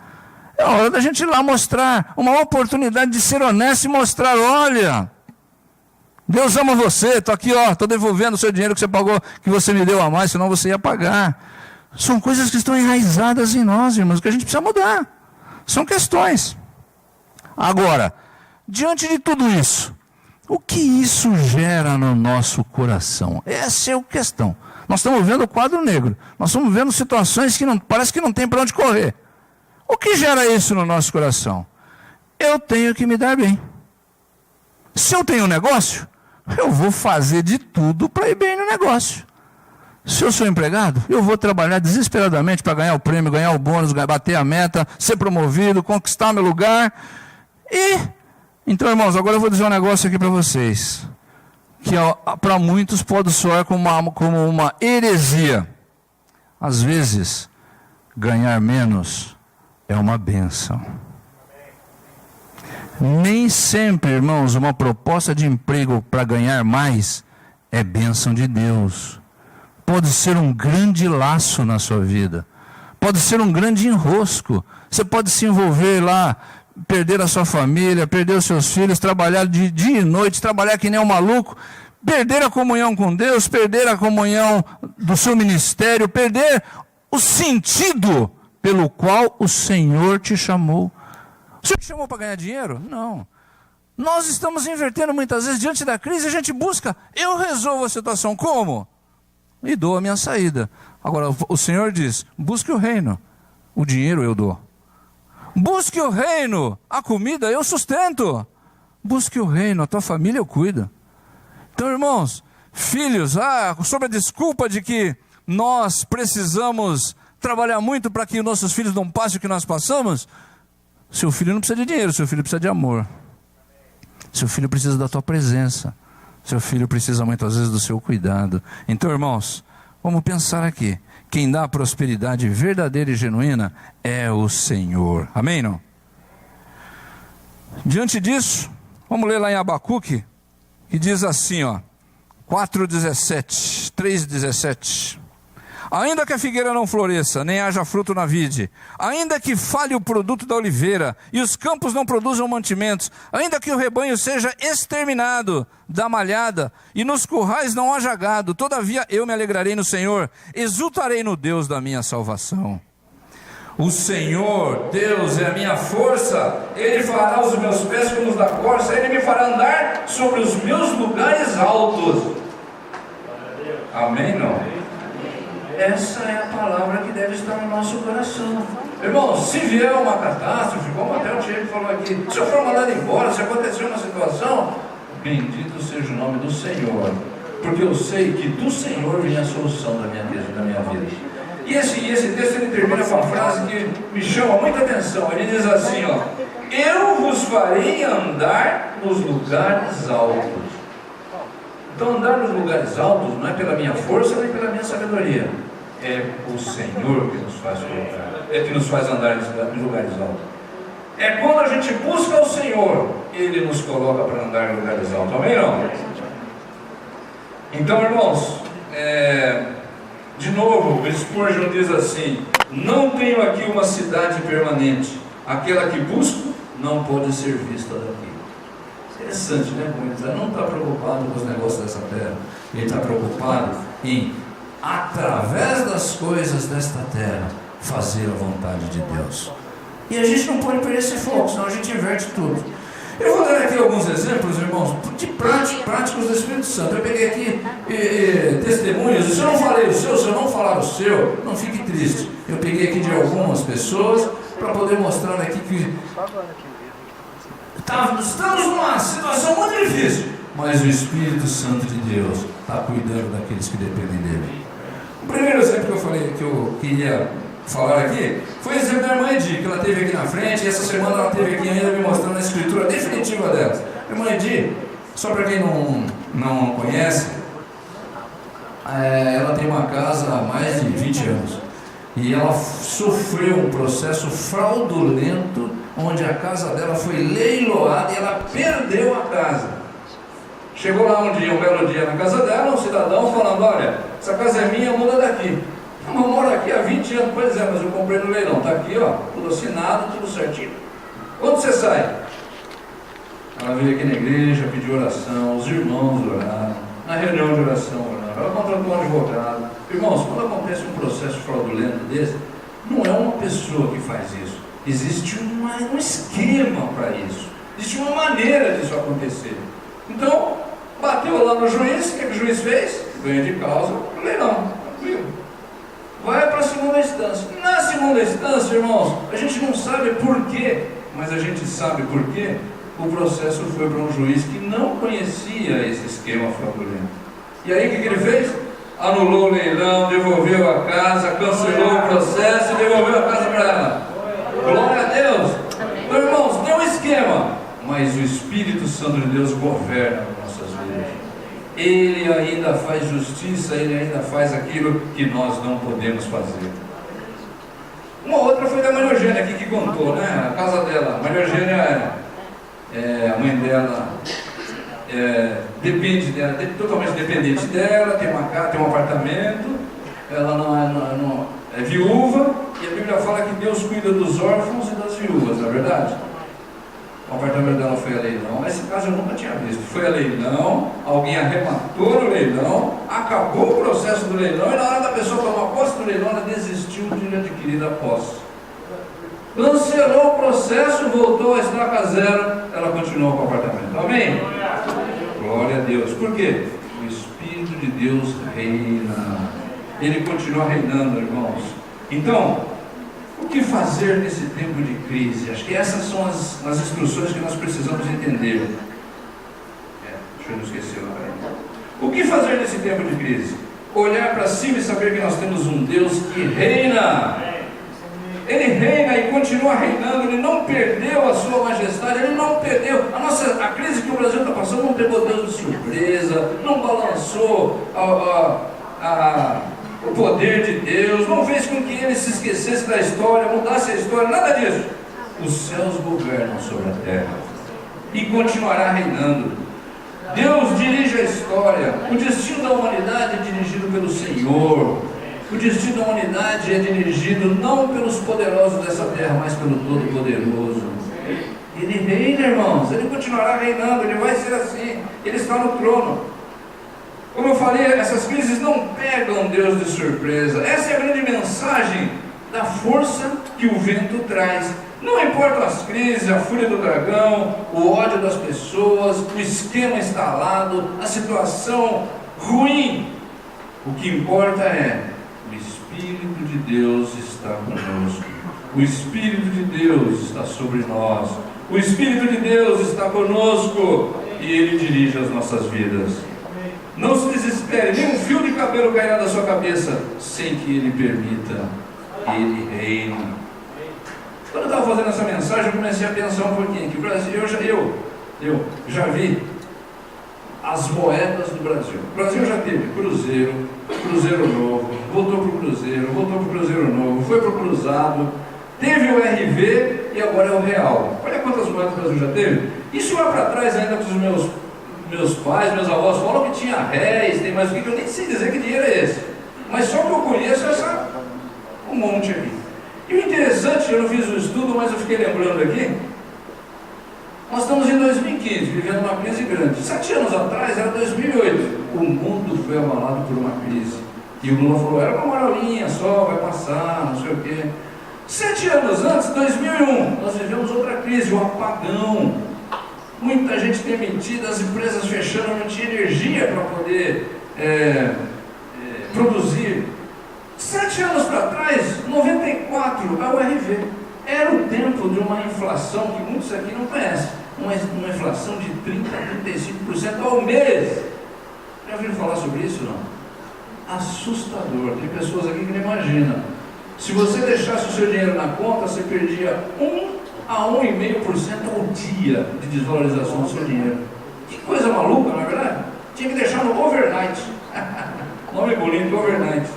É hora da gente ir lá mostrar, uma oportunidade de ser honesto e mostrar, olha, Deus ama você, estou aqui, estou devolvendo o seu dinheiro que você pagou, que você me deu a mais, senão você ia pagar. São coisas que estão enraizadas em nós, irmãos, que a gente precisa mudar. São questões. Agora, diante de tudo isso, o que isso gera no nosso coração? Essa é a questão. Nós estamos vendo o quadro negro. Nós estamos vendo situações que parece que não tem para onde correr. O que gera isso no nosso coração? Eu tenho que me dar bem. Se eu tenho um negócio, eu vou fazer de tudo para ir bem no negócio. Se eu sou empregado, eu vou trabalhar desesperadamente para ganhar o prêmio, ganhar o bônus, bater a meta, ser promovido, conquistar meu lugar. Então, irmãos, agora eu vou dizer um negócio aqui para vocês, que para muitos pode soar como uma heresia. Às vezes, ganhar menos é uma bênção. Nem sempre, irmãos, uma proposta de emprego para ganhar mais é bênção de Deus. Pode ser um grande laço na sua vida. Pode ser um grande enrosco. Você pode se envolver lá, perder a sua família, perder os seus filhos, trabalhar de dia e noite, trabalhar que nem um maluco, perder a comunhão com Deus, perder a comunhão do seu ministério, perder o sentido pelo qual o Senhor te chamou. O Senhor te chamou para ganhar dinheiro? Não. Nós estamos invertendo muitas vezes, diante da crise, a gente busca, eu resolvo a situação, como? E dou a minha saída. Agora, o Senhor diz, busque o reino, o dinheiro eu dou. Busque o reino, a comida eu sustento. Busque o reino, a tua família eu cuido. Então, irmãos, filhos, sob a desculpa de que nós precisamos trabalhar muito para que nossos filhos não passem o que nós passamos, seu filho não precisa de dinheiro, seu filho precisa de amor. Seu filho precisa da tua presença. Seu filho precisa muitas vezes do seu cuidado. Então, irmãos, vamos pensar aqui. Quem dá a prosperidade verdadeira e genuína é o Senhor. Amém, não? Diante disso, vamos ler lá em Abacuque, que diz assim, 4:17, 3:17. Ainda que a figueira não floresça, nem haja fruto na vide, ainda que falhe o produto da oliveira, e os campos não produzam mantimentos, ainda que o rebanho seja exterminado da malhada, e nos currais não haja gado, todavia eu me alegrarei no Senhor, exultarei no Deus da minha salvação. O Senhor, Deus, é a minha força, Ele fará os meus pés como os da corça, Ele me fará andar sobre os meus lugares altos. Amém, não? Essa é a palavra que deve estar no nosso coração. Irmãos, se vier uma catástrofe, como até o Tiago falou aqui, se eu for mandado embora, se acontecer uma situação, bendito seja o nome do Senhor, porque eu sei que do Senhor vem a solução da minha vida. E esse texto ele termina com uma frase que me chama muita atenção. Ele diz assim, eu vos farei andar nos lugares altos. Então, andar nos lugares altos não é pela minha força nem pela minha sabedoria. É o Senhor que nos faz colocar, que nos faz andar nos lugares altos. É quando a gente busca o Senhor, Ele nos coloca para andar em lugares altos. Amém, não? Então, irmãos, De novo, o Spurgeon diz assim: não tenho aqui uma cidade permanente, aquela que busco não pode ser vista daqui. Interessante, né? Como ele não está preocupado com os negócios dessa terra, ele está preocupado em, através das coisas desta terra, fazer a vontade de Deus. E a gente não pode perder esse foco, senão a gente inverte tudo. Eu vou dar aqui alguns exemplos, irmãos, de práticos do Espírito Santo. Eu peguei aqui testemunhos, e se eu não falei o seu, se eu não falar o seu, não fique triste. Eu peguei aqui de algumas pessoas para poder mostrar aqui que estamos numa situação muito difícil, mas o Espírito Santo de Deus está cuidando daqueles que dependem dele. O primeiro exemplo que eu falei, que eu queria falar aqui, foi o exemplo da irmã Edi, que ela teve aqui na frente, e essa semana ela teve aqui ainda me mostrando a escritura definitiva dela. A irmã Edi, só para quem não conhece, ela tem uma casa há mais de 20 anos, e ela sofreu um processo fraudulento, onde a casa dela foi leiloada e ela perdeu a casa. Chegou lá um belo dia na casa dela, um cidadão falando: olha, essa casa é minha, muda daqui. Eu moro aqui há 20 anos, pois é, mas eu comprei no leilão, está aqui, ó, tudo assinado, tudo certinho. Quando você sai? Ela veio aqui na igreja, pediu oração, os irmãos oraram, na reunião de oração oraram, ela contratou um advogado. Irmãos, quando acontece um processo fraudulento desse, não é uma pessoa que faz isso, existe um esquema para isso, existe uma maneira disso acontecer. Então, bateu lá no juiz, o que o juiz fez? Ganha de causa, leilão, tranquilo. Vai para a segunda instância. Na segunda instância, irmãos, a gente não sabe por quê, mas a gente sabe por quê. O processo foi para um juiz que não conhecia esse esquema fraudulento. E aí o que ele fez? Anulou o leilão, devolveu a casa, cancelou o processo e devolveu a casa para ela. Glória a Deus. Então, irmãos, tem um esquema, mas o Espírito Santo de Deus governa nossas vidas. Ele ainda faz justiça, ele ainda faz aquilo que nós não podemos fazer. Uma outra foi da Maria Eugênia aqui que contou, né? A casa dela, Maria Eugênia, a mãe dela depende dela, totalmente dependente dela, tem uma casa, tem um apartamento, ela não é viúva, e a Bíblia fala que Deus cuida dos órfãos e das viúvas, não é verdade? O apartamento dela foi a leilão. Esse caso eu nunca tinha visto. Foi a leilão, alguém arrematou no leilão, acabou o processo do leilão, e na hora da pessoa tomar posse do leilão, ela desistiu de adquirir a posse. Cancelou o processo, voltou a estaca zero, ela continuou com o apartamento. Amém? Glória a Deus. Por quê? O Espírito de Deus reina. Ele continua reinando, irmãos. Então, o que fazer nesse tempo de crise? Acho que essas são as instruções que nós precisamos entender. Deixa eu não esquecer lá. O que fazer nesse tempo de crise? Olhar para cima e saber que nós temos um Deus que reina. Ele reina e continua reinando. Ele não perdeu a sua majestade. Ele não perdeu. A crise que o Brasil está passando não pegou Deus de surpresa, não balançou o poder de Deus, não fez com que ele se esquecesse da história, mudasse a história, nada disso. Os céus governam sobre a terra e continuará reinando. Deus dirige a história. O destino da humanidade é dirigido pelo Senhor. O destino da humanidade é dirigido não pelos poderosos dessa terra, mas pelo Todo-Poderoso. Ele reina, irmãos, ele continuará reinando, ele vai ser assim, ele está no trono. Como eu falei, essas crises não pegam Deus de surpresa. Essa é a grande mensagem da força que o vento traz. Não importam as crises, a fúria do dragão, o ódio das pessoas, o esquema instalado, a situação ruim. O que importa é: o Espírito de Deus está conosco. O Espírito de Deus está sobre nós. O Espírito de Deus está conosco e Ele dirige as nossas vidas. Não se desespere, nenhum fio de cabelo cairá da sua cabeça sem que Ele permita. Ele reina. Quando eu estava fazendo essa mensagem, eu comecei a pensar um pouquinho que o Brasil, eu já vi as moedas do Brasil. O Brasil já teve Cruzeiro Novo, voltou para o Cruzeiro Novo, foi para o Cruzado, teve o RV e agora é o Real. Olha quantas moedas o Brasil já teve. Isso lá para trás, ainda com os meus meus pais, meus avós falam que tinha réis, tem mais o que eu nem sei dizer que dinheiro é esse. Mas só que eu conheço um monte aqui. E o interessante, eu não fiz o estudo, mas eu fiquei lembrando aqui, nós estamos em 2015, vivendo uma crise grande. 7 anos atrás, era 2008, o mundo foi abalado por uma crise. E o Lula falou, era uma marolinha só, vai passar, não sei o quê. 7 anos antes, 2001, nós vivemos outra crise, o apagão. Muita gente demitida, as empresas fechando, não tinha energia para poder produzir. 7 anos para trás, 94, a URV. Era o tempo de uma inflação que muitos aqui não conhecem. Uma inflação de 30% a 35% ao mês. Já ouviram falar sobre isso, não? Assustador. Tem pessoas aqui que não imaginam. Se você deixasse o seu dinheiro na conta, você perdia 1 a 1,5% ao dia de desvalorização do seu dinheiro. Que coisa maluca, na verdade? Tinha que deixar no overnight. Nome bonito, overnight.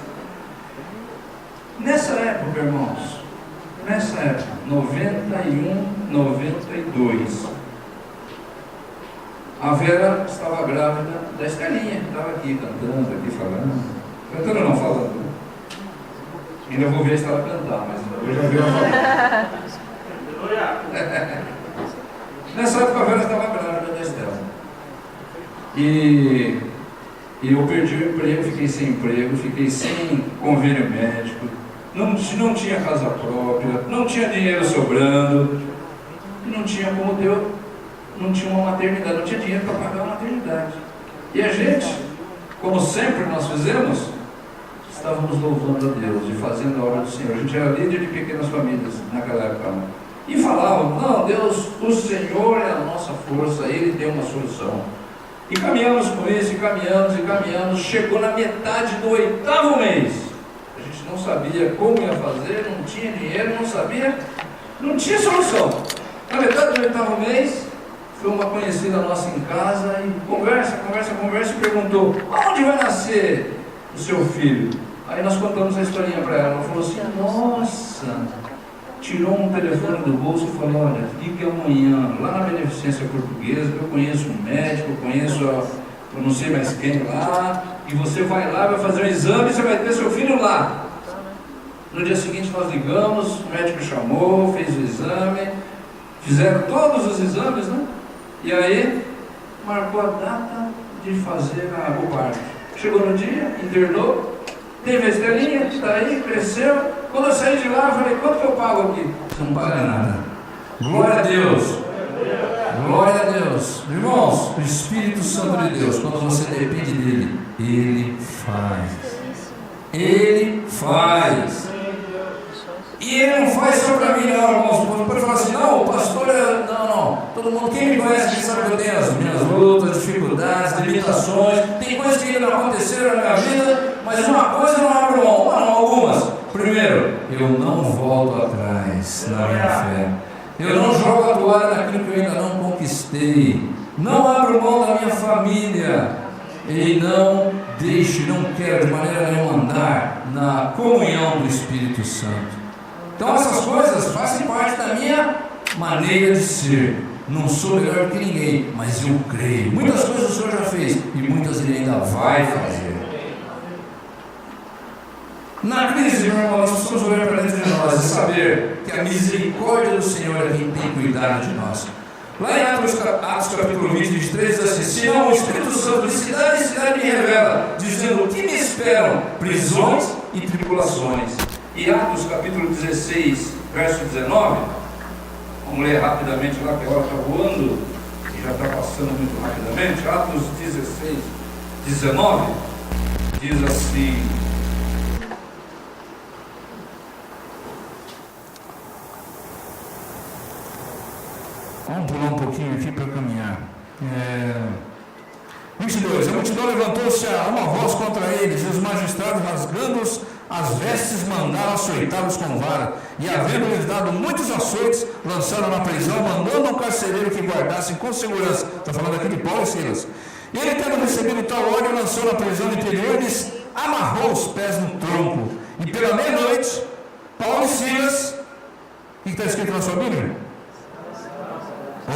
Nessa época, irmãos, 91, 92, a Vera estava grávida da Estelinha, estava aqui cantando, aqui falando. Cantando não, falando. Ainda vou ver se ela cantar, mas hoje já vi ela falar. Nessa época a Vera estava grávida da Estela. E eu perdi o emprego, fiquei sem emprego, fiquei sem convênio médico, não tinha casa própria, não tinha dinheiro sobrando, não tinha como ter, não tinha uma maternidade, não tinha dinheiro para pagar a maternidade. E a gente, como sempre nós fizemos, estávamos louvando a Deus e fazendo a obra do Senhor. A gente era líder de pequenas famílias naquela época. E falávamos, não, Deus, o Senhor é a nossa força, Ele tem uma solução. E caminhamos com isso, e caminhamos, chegou na metade do 8º mês. A gente não sabia como ia fazer, não tinha dinheiro, não sabia, não tinha solução. Na metade do 8º mês, foi uma conhecida nossa em casa, e conversa, e perguntou, aonde vai nascer o seu filho? Aí nós contamos a historinha para ela, ela falou assim, nossa, tirou um telefone do bolso e falou, olha, fique amanhã lá na Beneficência Portuguesa, eu conheço um médico, eu conheço eu não sei mais quem lá, e você vai lá, vai fazer um exame e você vai ter seu filho lá. No dia seguinte nós ligamos, o médico chamou, fez o exame, fizeram todos os exames, né? E aí marcou a data de fazer o parto. Chegou no dia, internou, teve a Estelinha, está aí, cresceu. Quando eu saí de lá, eu falei, quanto que eu pago aqui? Você não paga nada. Glória a Deus. Glória a Deus. Irmãos, o Espírito Santo de Deus, quando você depende dele, Ele faz. Ele faz. E Ele não faz só para mim, não, irmãos. Você pode falar assim, não, o pastor é... Não. Todo mundo, quem me conhece, quem sabe que eu tenho as minhas lutas, dificuldades, limitações. Tem coisas que ainda não aconteceram na minha vida, mas uma coisa eu não abro mão. Não, algumas. Primeiro, eu não volto atrás na minha fé. Eu não jogo a toalha naquilo que eu ainda não conquistei. Não abro mão da minha família. E não quero de maneira nenhuma andar na comunhão do Espírito Santo. Então essas coisas fazem parte da minha maneira de ser. Não sou melhor que ninguém, mas eu creio. Muitas coisas o Senhor já fez e muitas Ele ainda vai fazer. Na crise, meu irmão, nós precisamos olhar para dentro de nós e saber que a misericórdia do Senhor é quem tem cuidado de nós. Lá em Atos capítulo 20, 23, diz assim, senão o Espírito Santo de cidade em cidade me revela, dizendo, que me esperam? Prisões e tribulações. E Atos capítulo 16, verso 19, vamos ler rapidamente lá, que a hora está voando, e já está passando muito rapidamente. Atos 16, 19, diz assim... Vamos pular um pouquinho aqui para caminhar. 22. A multidão levantou-se a uma voz contra eles, e os magistrados, rasgando-os as vestes, mandaram açoitá-los com vara. E, havendo-lhes dado muitos açoites, lançaram na prisão, mandando um carcereiro que guardassem com segurança. Está falando aqui de Paulo e Silas. E ele, tendo recebido tal ordem, lançou na prisão interior e lhes amarrou os pés no tronco. E pela meia-noite, Paulo e Silas, o que está escrito na sua Bíblia?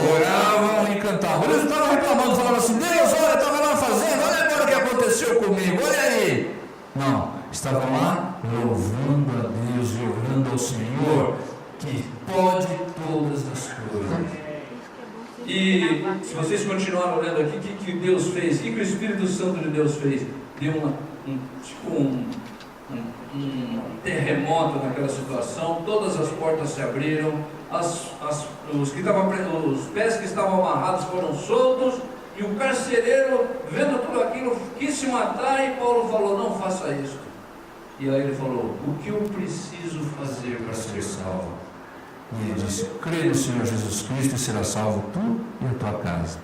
oravam e cantavam. Eles não estavam reclamando, falando assim: Deus, olha, eu estava lá fazendo, olha agora o que aconteceu comigo, olha aí. Não, estavam lá louvando a Deus e orando ao Senhor, que pode todas as coisas. E se vocês continuarem olhando aqui, o que Deus fez? O que o Espírito Santo de Deus fez? Deu um terremoto naquela situação, todas as portas se abriram, os pés que estavam amarrados foram soltos, e o carcereiro, vendo tudo aquilo, quis se matar, e Paulo falou: não faça isso. E aí ele falou: o que eu preciso fazer para ser salvo? E ele disse: crê no Senhor Jesus Cristo e será salvo tu e a tua casa.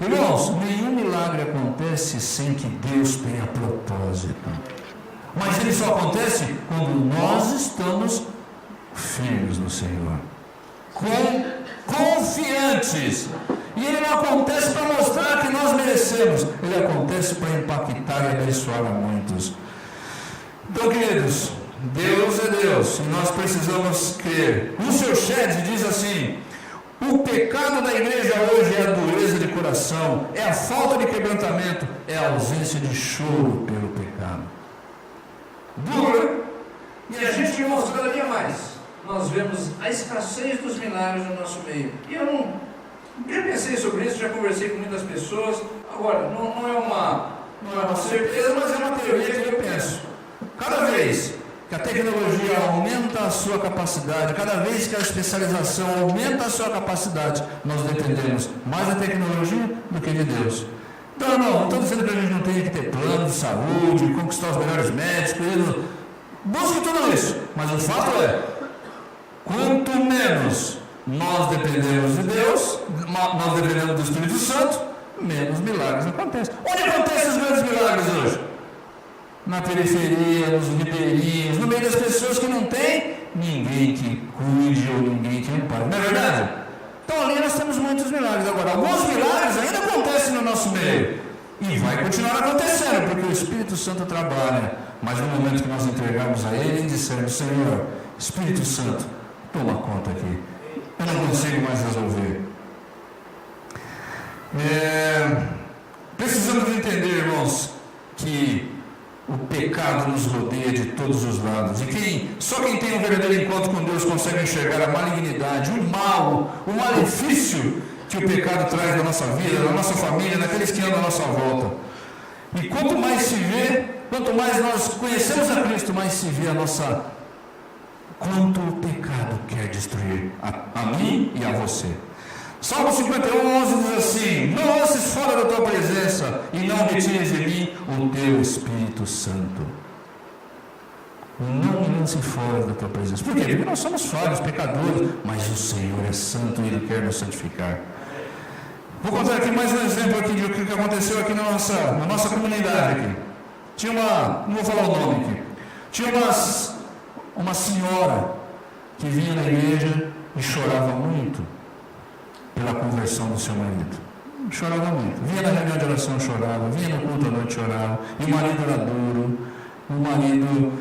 Irmãos, nenhum milagre acontece sem que Deus tenha propósito. Mas ele só acontece quando nós estamos firmes no Senhor, confiantes. E ele não acontece para mostrar que nós merecemos, ele acontece para impactar e abençoar a muitos. Então, queridos, Deus é Deus e nós precisamos crer. O seu Shed diz assim: o pecado da igreja hoje é a dureza de coração, é a falta de quebrantamento, é a ausência de choro pelo pecado. Dura, e a gente, irmãos, cada dia mais nós vemos a escassez dos milagres no nosso meio. E eu já pensei sobre isso, já conversei com muitas pessoas. Agora, não é uma certeza, mas é uma teoria que eu penso. Cada vez que a tecnologia aumenta a sua capacidade, cada vez que a especialização aumenta a sua capacidade, nós dependemos mais da tecnologia do que de Deus. Então, não estou dizendo que a gente não tem que ter plano de saúde, conquistar os melhores médicos, busque tudo isso, mas o fato é, quanto menos nós dependemos de Deus, nós dependemos do Espírito Santo, menos milagres acontecem. Onde acontecem os grandes milagres hoje? Na periferia, nos ribeirinhos, no meio das pessoas que não tem ninguém que cuide ou ninguém que ampare. Não é verdade? Então ali nós temos muitos milagres. Agora, alguns milagres ainda acontecem no nosso meio. E vai continuar acontecendo, porque o Espírito Santo trabalha. Mas no momento que nós entregarmos a Ele e dissermos: Senhor, Espírito Santo, toma conta aqui. Eu não consigo mais resolver. Precisamos entender, irmãos, que o pecado nos rodeia de todos os lados. E só quem tem um verdadeiro encontro com Deus consegue enxergar a malignidade, o mal, o malefício que o pecado traz na nossa vida, na nossa família, naqueles que andam à nossa volta. E quanto mais se vê, quanto mais nós conhecemos a Cristo, mais se vê quanto o pecado quer destruir a mim e a você. Salmo 51:11 diz assim: não lances fora da tua presença e não retires de mim o teu Espírito Santo. Não me lance fora da tua presença. Por quê? Porque nós somos falhos, pecadores, mas o Senhor é santo e Ele quer nos santificar. Vou contar aqui mais um exemplo aqui de o que aconteceu aqui na nossa comunidade aqui. Tinha não vou falar o nome aqui, tinha uma senhora que vinha na igreja e chorava muito pela conversão do seu marido. Chorava muito. Vinha na reunião de oração, chorava. Vinha no culto à noite, chorava. E o marido era duro. O marido,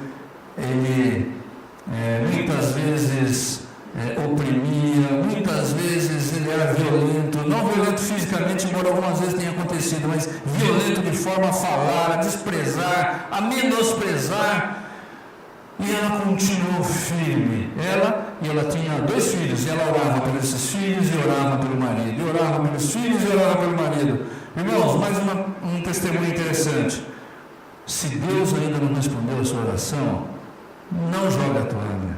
ele muitas vezes oprimia. Muitas vezes ele era violento. Não violento fisicamente, embora algumas vezes tenha acontecido, mas violento de forma a falar, a desprezar, a menosprezar. E ela continuou firme. Ela tinha 2 filhos, e ela orava por esses filhos e orava pelo marido, e orava pelos filhos e orava pelo marido. Irmãos, mais um testemunho interessante. Se Deus ainda não respondeu a sua oração, não jogue a toalha.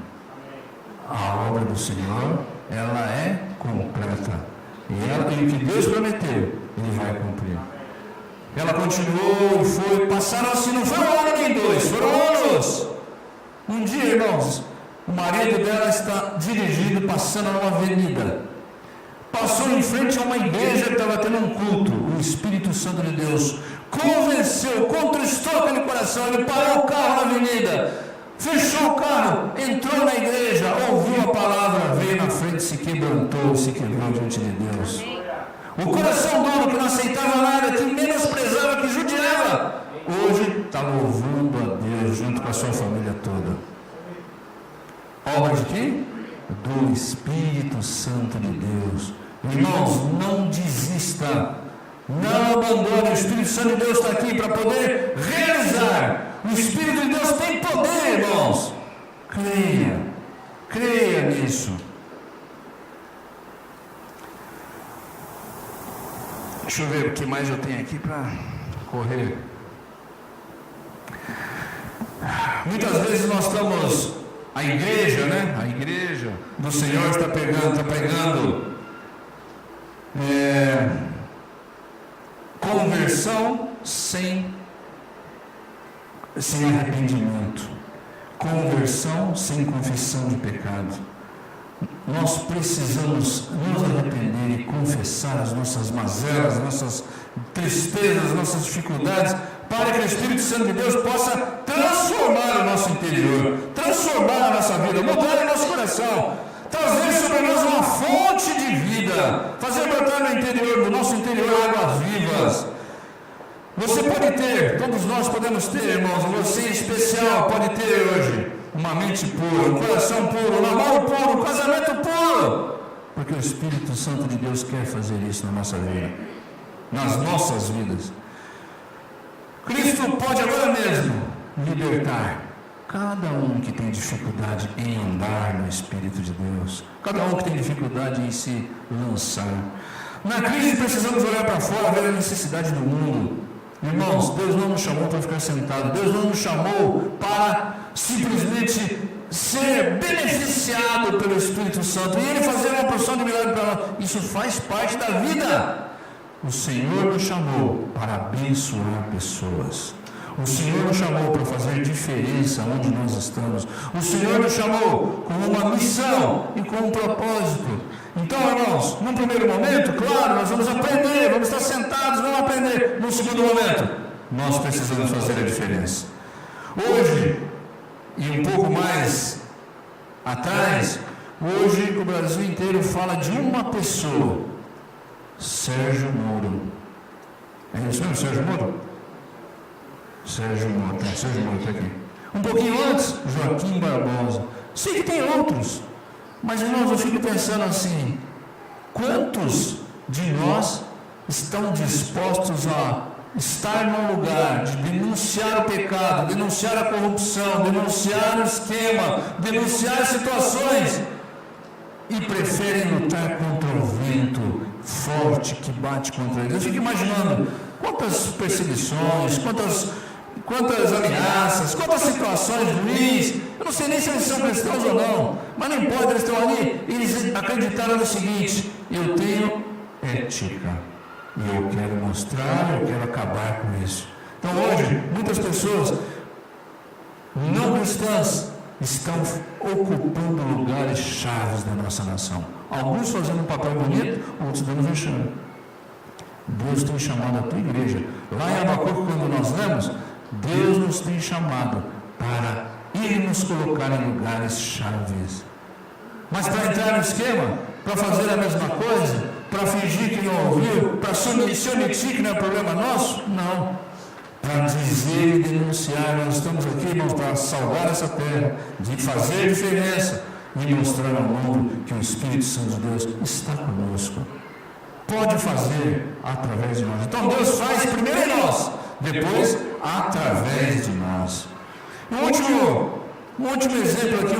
A obra do Senhor, ela é completa. E o que Deus prometeu, Ele vai cumprir. Ela continuou e foi, passaram assim, não foi 1 ano nem 2, foram anos. Um dia, irmãos, o marido dela está dirigindo, passando numa avenida. Passou em frente a uma igreja que estava tendo um culto. O Espírito Santo de Deus convenceu, contristou aquele coração. Ele parou o carro na avenida, fechou o carro, entrou na igreja, ouviu a palavra, veio na frente, se quebrantou, se quebrou diante de Deus. O coração duro que não aceitava nada, que menosprezava, que judiava, hoje está louvando a Deus junto com a sua família toda. Obra de quem? Do Espírito Santo de Deus. Irmãos, não desista. Não abandone. O Espírito Santo de Deus está aqui para poder realizar. O Espírito de Deus tem poder, irmãos. Creia nisso. Deixa eu ver o que mais eu tenho aqui para correr. Muitas vezes nós estamos, a igreja, né? A igreja do Senhor está pregando conversão sem arrependimento, conversão sem confissão de pecado. Nós precisamos nos arrepender e confessar as nossas mazelas, nossas tristezas, nossas dificuldades, para que o Espírito Santo de Deus possa transformar o nosso interior, transformar a nossa vida, mudar o nosso coração, trazer sobre nós uma fonte de vida, fazer brotar no interior, do nosso interior, águas vivas. Você pode ter, todos nós podemos ter, irmãos, você em especial pode ter hoje uma mente pura, um coração puro, um namoro puro, um casamento puro, porque o Espírito Santo de Deus quer fazer isso na nossa vida, nas nossas vidas. Cristo pode agora mesmo libertar cada um que tem dificuldade em andar no Espírito de Deus, cada um que tem dificuldade em se lançar. Na crise precisamos olhar para fora, ver a necessidade do mundo. Irmãos, Deus não nos chamou para ficar sentado, Deus não nos chamou para simplesmente ser beneficiado pelo Espírito Santo e Ele fazer uma porção de milagre para nós. Isso faz parte da vida. O Senhor nos chamou para abençoar pessoas. O Senhor nos chamou para fazer diferença onde nós estamos. O Senhor nos chamou com uma missão e com um propósito. Então, irmãos, num primeiro momento, claro, nós vamos aprender, vamos estar sentados, vamos aprender. Num segundo momento, nós precisamos fazer a diferença. Hoje, e um pouco mais atrás, hoje o Brasil inteiro fala de uma pessoa, Sérgio Moro. É isso mesmo, Sérgio Moro? Sérgio Moro está aqui. Um pouquinho antes, Joaquim Barbosa. Sei que tem outros, mas irmãos, eu fico pensando assim: quantos de nós estão dispostos a estar num lugar de denunciar o pecado, denunciar a corrupção, denunciar o esquema, denunciar situações e preferem lutar contra o vento forte que bate contra eles? Eu fico imaginando quantas perseguições, quantas ameaças, quantas situações ruins. Eu não sei nem se eles são cristãos ou não, mas não importa, eles estão ali, eles acreditaram no seguinte: eu tenho ética e eu quero mostrar, eu quero acabar com isso. Então hoje, muitas pessoas não cristãs estão ocupando lugares chaves da nossa nação, alguns fazendo um papel bonito, outros dando vexame. Deus tem chamado a tua igreja. Lá em Abacuque, quando nós lemos, Deus nos tem chamado para ir nos colocar em lugares chaves. Mas para entrar no esquema, para fazer a mesma coisa, para fingir que não ouviu, para se omitir que não é problema nosso? Não. Para dizer e denunciar, nós estamos aqui, irmãos, para salvar essa terra, de fazer diferença e mostrar ao mundo que o Espírito Santo de Deus está conosco. Pode fazer através de nós. Então Deus faz primeiro em nós, depois através de nós. Um último exemplo aqui,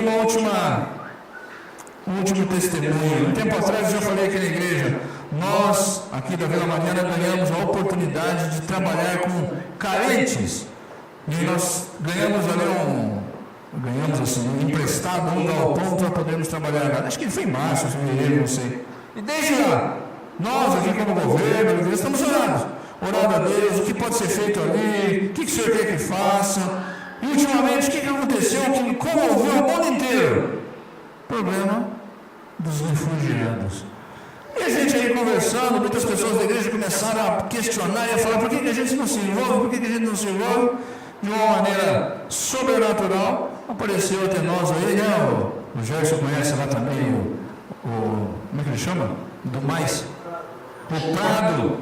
um último testemunho. Um tempo atrás eu já falei aqui na igreja, nós aqui da Vila Mariana ganhamos a oportunidade de trabalhar com carentes. E nós ganhamos um emprestado, um galpão para podermos trabalhar lá. Acho que foi em março, fevereiro, não sei. E desde lá, nós aqui como governo, estamos orando a Deus, o que pode ser feito ali, o que o Senhor quer que faça. E ultimamente, o que aconteceu que comoveu o mundo inteiro? Problema dos refugiados. E a gente aí conversando, muitas pessoas da igreja começaram a questionar e a falar: por que a gente não se envolve? Por que a gente não se envolve? De uma maneira sobrenatural, apareceu até nós aí, né? O Gerson conhece lá também, como é que ele chama? Do Mais. O Prado,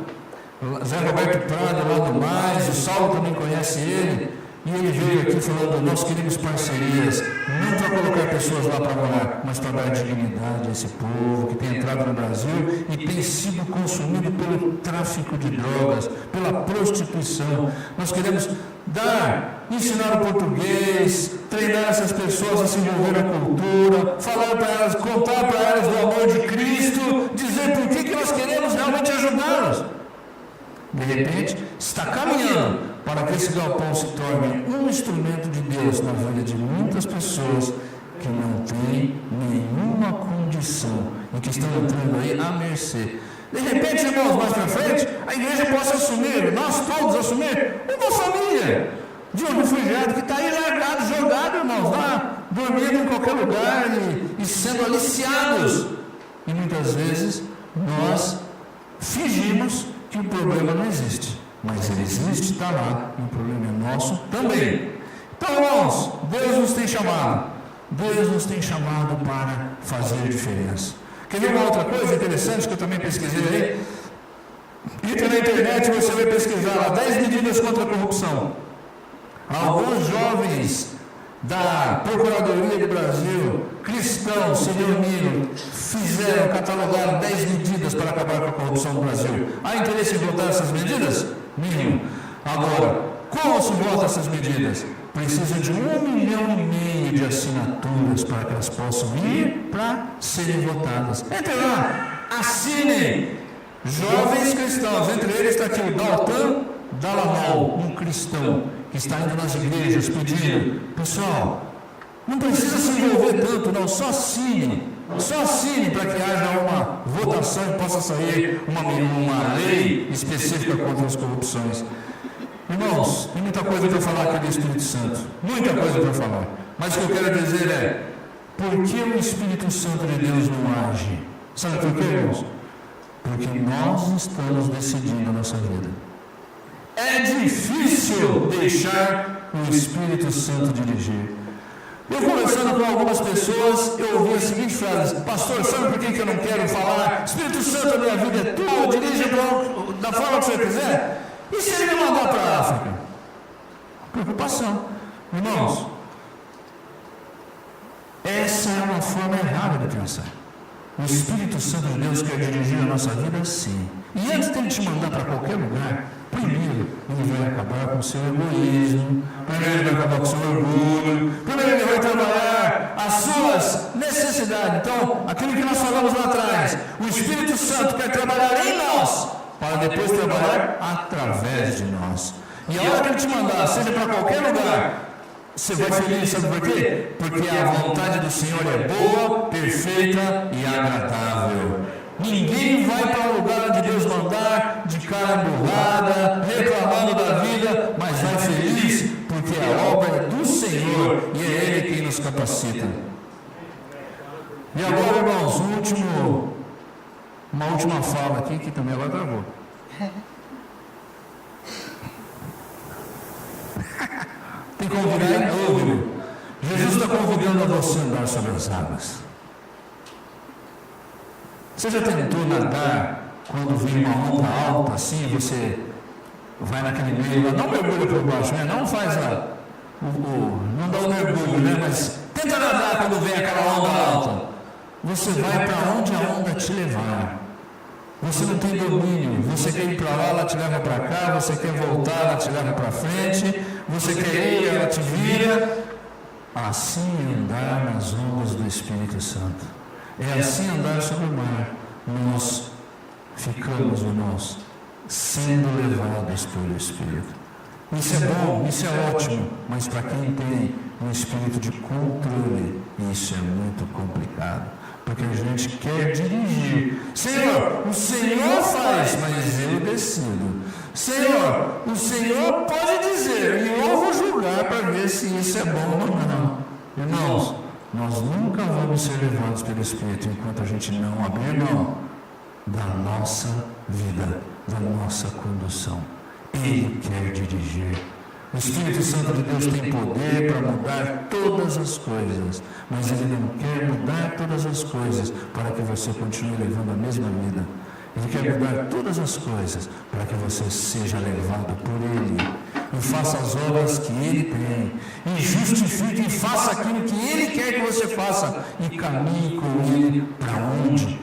Zé Roberto Prado lá do Mais, o Saulo também conhece ele. E ele veio aqui falando, nós queremos parcerias, não para colocar pessoas lá para morar, mas para dar dignidade a esse povo que tem entrado no Brasil e tem sido consumido pelo tráfico de drogas, pela prostituição. Nós queremos ensinar o português, treinar essas pessoas a se envolver na cultura, falar para elas, contar para elas do amor de Cristo, dizer por que nós queremos realmente ajudá-las. De repente, está caminhando para que esse galpão se torne um instrumento de Deus na vida de muitas pessoas que não têm nenhuma condição e que estão entrando aí à mercê. De repente, irmãos, mais para frente, a igreja possa assumir, nós todos assumir, uma família de um refugiado que está aí largado, jogado, irmãos, lá, dormindo em qualquer lugar e sendo aliciados. E muitas vezes nós fingimos que o problema não existe, mas ele existe, está lá, e o problema é nosso também. Então, irmãos, Deus nos tem chamado para fazer diferença. Quer ver uma outra coisa interessante que eu também pesquisei aí? Entra na internet e você vai pesquisar lá 10 medidas contra a corrupção. Alguns jovens da Procuradoria do Brasil, cristãos, se reuniram, catalogaram 10 medidas para acabar com a corrupção no Brasil. Há interesse em votar essas medidas? Nenhum. Agora, como se vota essas medidas? Precisa de 1,5 milhão de assinaturas para que elas possam ir para serem votadas. Entre lá, assinem. Jovens cristãos, entre eles está aqui o Daltan Dalamol, um cristão que está indo nas igrejas pedindo, pessoal, não precisa se envolver tanto não, só assine para que haja uma votação e possa sair uma lei específica contra as corrupções. Irmãos, tem muita coisa para falar aqui do Espírito Santo, muita coisa para falar, mas o que eu quero dizer é, por que o Espírito Santo de Deus não age? Sabe por quê, irmãos? Porque nós estamos decidindo a nossa vida. É difícil deixar o Espírito Santo dirigir. Eu conversando com algumas pessoas, eu ouvi a seguinte frase: pastor, sabe por que eu não quero falar? Espírito Santo, a minha vida é tua, dirige da forma que você quiser. E se ele me mandar para a África? Preocupação. Irmãos, essa é uma forma errada de pensar. O Espírito Santo de Deus quer dirigir a nossa vida, sim. E antes de ele te mandar para qualquer lugar, primeiro ele vai acabar com o seu egoísmo, primeiro ele vai acabar com o seu orgulho, primeiro ele vai trabalhar as suas necessidades. Então, aquilo que nós falamos lá atrás, o Espírito Santo quer trabalhar em nós, para depois trabalhar através de nós. E a hora que ele te mandar, seja para qualquer lugar, você vai feliz, sabe por quê? Porque a vontade do Senhor é boa, perfeita e agradável. Ninguém vai para o lugar onde Deus mandar, de cara emburrada, reclamando da vida, mas vai feliz, porque a obra é do Senhor e é Ele quem nos capacita. E agora, irmãos, uma última fala aqui, que também agora travou. Tem que convidar em novo. Jesus está convidando a você a andar sobre as águas. Você já tentou nadar quando vem uma onda alta assim, você vai naquele meio, não mergulha por baixo, né? Não faz não dá o mergulho, né? Mas tenta nadar quando vem aquela onda alta. Você vai para onde a onda te levar. Você não tem domínio, você quer ir para lá, ela te leva para cá, você quer voltar, ela te leva para frente, você quer ir, ela te vira. Assim é andar nas ondas do Espírito Santo. É assim andar sobre o mar. Nós ficamos, irmãos, sendo levados pelo Espírito. Isso é bom, isso é ótimo, mas para quem tem um espírito de controle, isso é muito complicado. Porque a gente quer dirigir. Senhor, o Senhor faz, mas eu decido. Senhor, o Senhor pode dizer, e eu vou julgar para ver se isso é bom ou não. Irmãos, nós nunca vamos ser levados pelo Espírito enquanto a gente não abrir mão da nossa vida, da nossa condução. Ele quer dirigir. O Espírito Santo de Deus tem poder para mudar todas as coisas, mas Ele não quer mudar todas as coisas para que você continue levando a mesma vida. Ele quer mudar todas as coisas para que você seja levado por Ele. E faça as obras que Ele tem, e justifique e faça aquilo que Ele quer que você faça, e caminhe com Ele para onde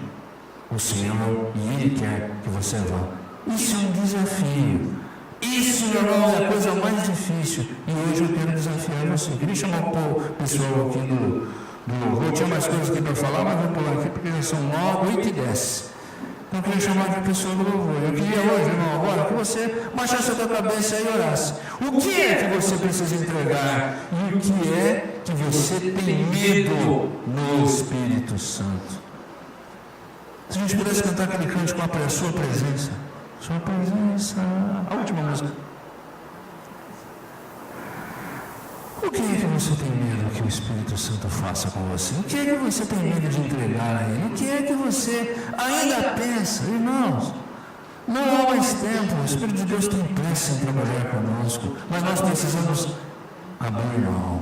o Senhor e Ele quer que você vá. Isso é um desafio. Isso, meu irmão, é a coisa mais difícil. E hoje eu quero desafiar você. Queria chamar o pessoal aqui do louvor. Tinha mais coisas aqui para falar, mas vou pular aqui porque já são 8h10. Então eu queria chamar aqui o pessoal do louvor. Eu queria hoje, irmão, agora que você baixasse a sua cabeça e orasse. O que é que você precisa entregar? E o que é que você tem medo no Espírito Santo? Se a gente pudesse cantar aquele cântico com a sua presença. Sua presença. A última música. O que é que você tem medo que o Espírito Santo faça com você? O que é que você tem medo de entregar a Ele? O que é que você ainda pensa? Irmãos, não há mais tempo. O Espírito de Deus tem pressa em trabalhar conosco. Mas nós precisamos abrir mão.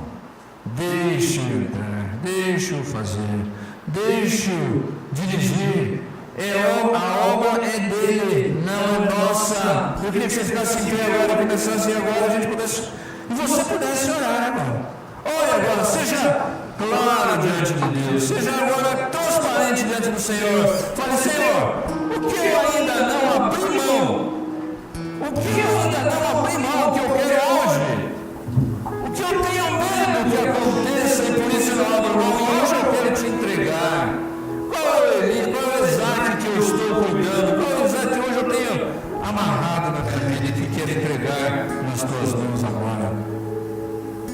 Deixe-o entrar. Deixe-o fazer. Deixe-o dirigir. A obra é dele, não é nossa. Eu queria que você ficasse em pé agora, começasse agora, a gente pudesse, e você pudesse orar agora. Ore agora, seja claro diante de Deus, seja agora transparente diante do Senhor. Fale, Senhor, o que eu ainda não abri mão? O que eu ainda não abri mão que eu quero hoje? O que eu tenho medo que aconteça e por isso eu não abro mão? E hoje eu quero te entregar. Qual é o Isaac que eu estou cuidando? Qual é o Isaac que hoje eu tenho amarrado na minha vida e que quero entregar nas tuas mãos agora?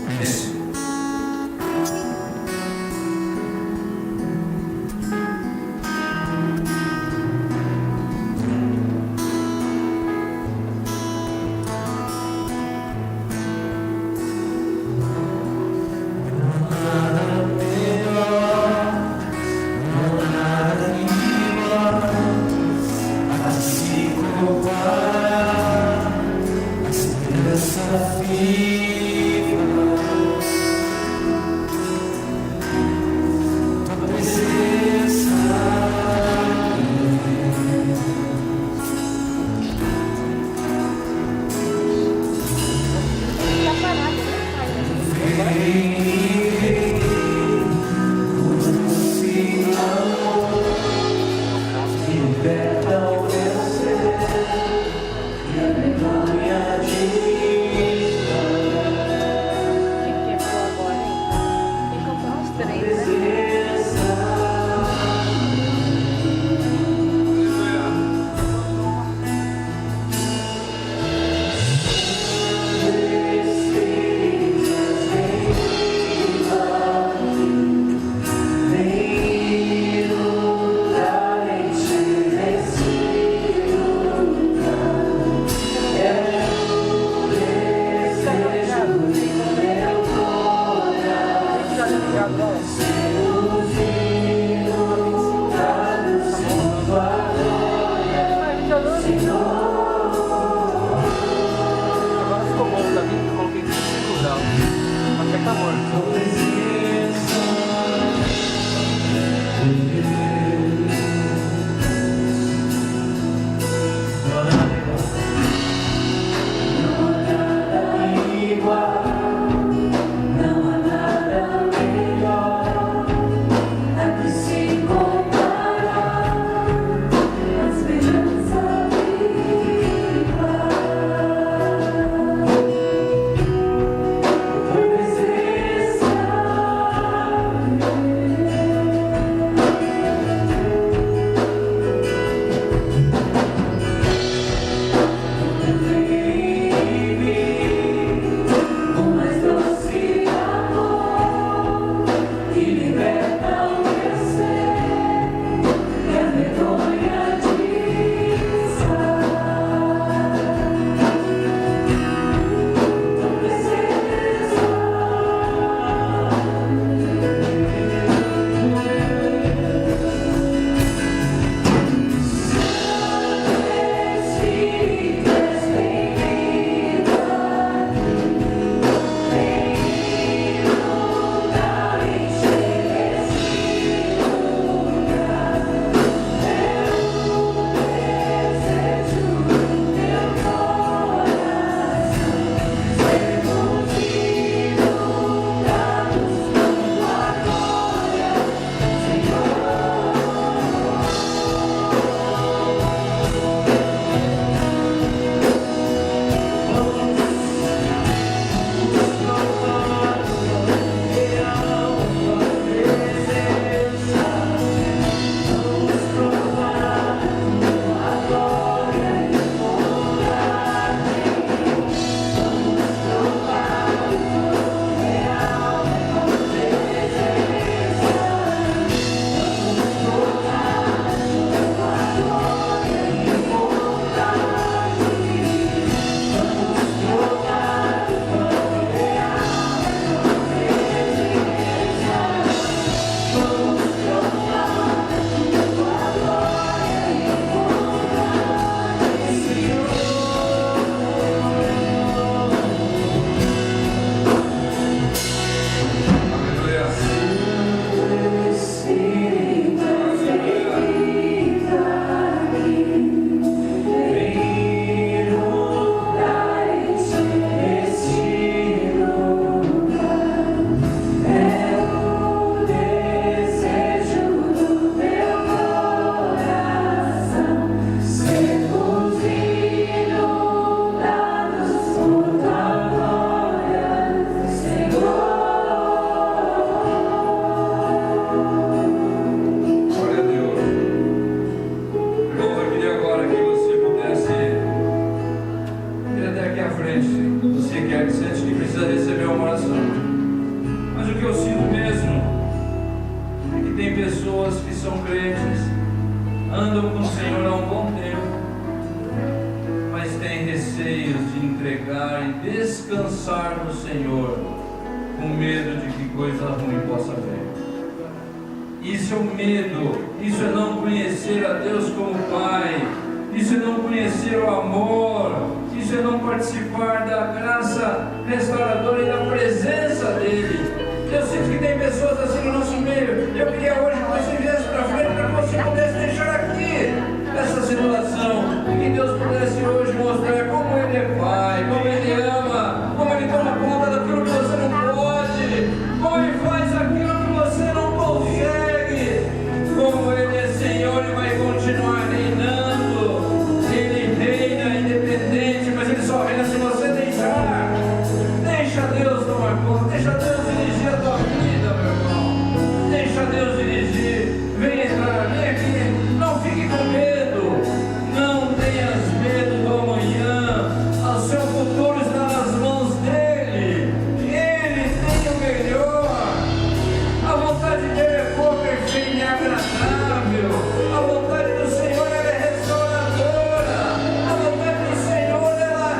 Pense. frente, você quer que sente que precisa receber uma oração. Mas o que eu sinto mesmo é que tem pessoas que são crentes, andam com o Senhor há um bom tempo, mas têm receios de entregar e descansar no Senhor, com medo de que coisa ruim possa vir. Isso é o medo, isso é não conhecer a Deus como Pai, isso é não conhecer o amor, isso é não participar da graça restauradora e da presença dEle. Eu sinto que tem pessoas assim no nosso meio. Eu queria hoje que você viesse para frente para que você pudesse deixar aqui essa situação e que Deus pudesse hoje mostrar como Ele é Pai, como Ele ama, como Ele toma conta daquilo que você não pode, como Ele faz aquilo que você não consegue, como Ele é Senhor e vai continuar reinando. Ele reina independente, mas Ele só reina se você deixar. Deixa Deus tomar conta, deixa Deus dirigir a tua vida, meu irmão. Deixa Deus dirigir. Vem entrar, vem aqui. Não fique com medo. Não tenhas medo do amanhã. O seu futuro está nas mãos dEle. Ele tem o melhor. A vontade dEle é boa, perfeita e agradável. A vontade do Senhor ela é restauradora. A vontade do Senhor ela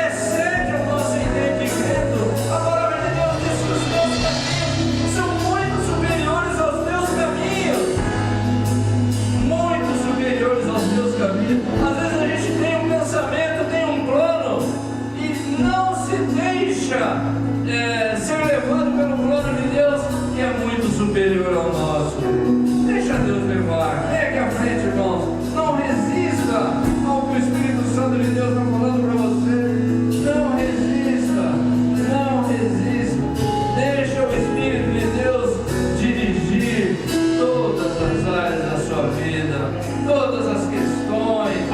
excede o nosso entendimento. A palavra de Deus diz que os teus caminhos são muito superiores aos teus caminhos. Muito superiores aos teus caminhos. Às vezes a gente tem um pensamento, tem um plano e não se deixa ser levado pelo plano de Deus, que é muito superior ao nosso. Deixa Deus levar. Vem aqui à frente, irmãos. Não resista ao que o Espírito Santo de Deus está falando para você. Não resista. Não resista. Deixa o Espírito de Deus dirigir todas as áreas da sua vida, todas as questões.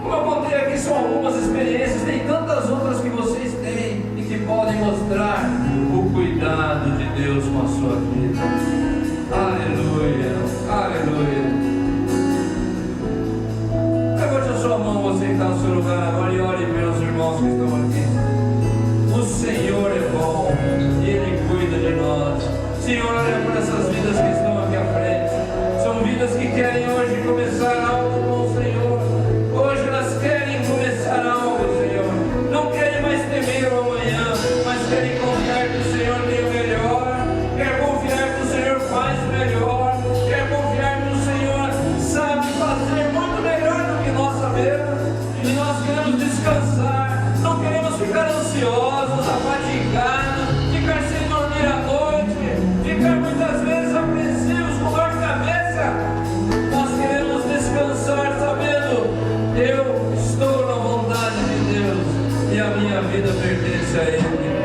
Como eu contei aqui, são algumas experiências, tem tantas outras que vocês têm e que podem mostrar o cuidado de Deus com a sua vida. Aleluia, aleluia. Levante a sua mão, você que está no seu lugar agora, e ore pelos irmãos que estão aqui. O Senhor é bom, Ele cuida de nós. Senhor, olha por essas vidas que estão aqui à frente. São vidas que querem hoje começar algo com o Senhor. Hoje elas querem começar algo, Senhor. Não querem mais temer o amanhã, mas querem confiar que o Senhor tem o melhor. Quer confiar que o Senhor faz o melhor. Quer confiar que o Senhor sabe fazer muito melhor do que nós sabemos. E nós queremos descansar. Não queremos ficar ansiosos, afatigados, ficar sem dormir à noite, ficar muitas vezes apreensivos com dor de cabeça. Nós queremos descansar sabendo: eu estou na vontade de Deus e a minha vida pertence a Ele.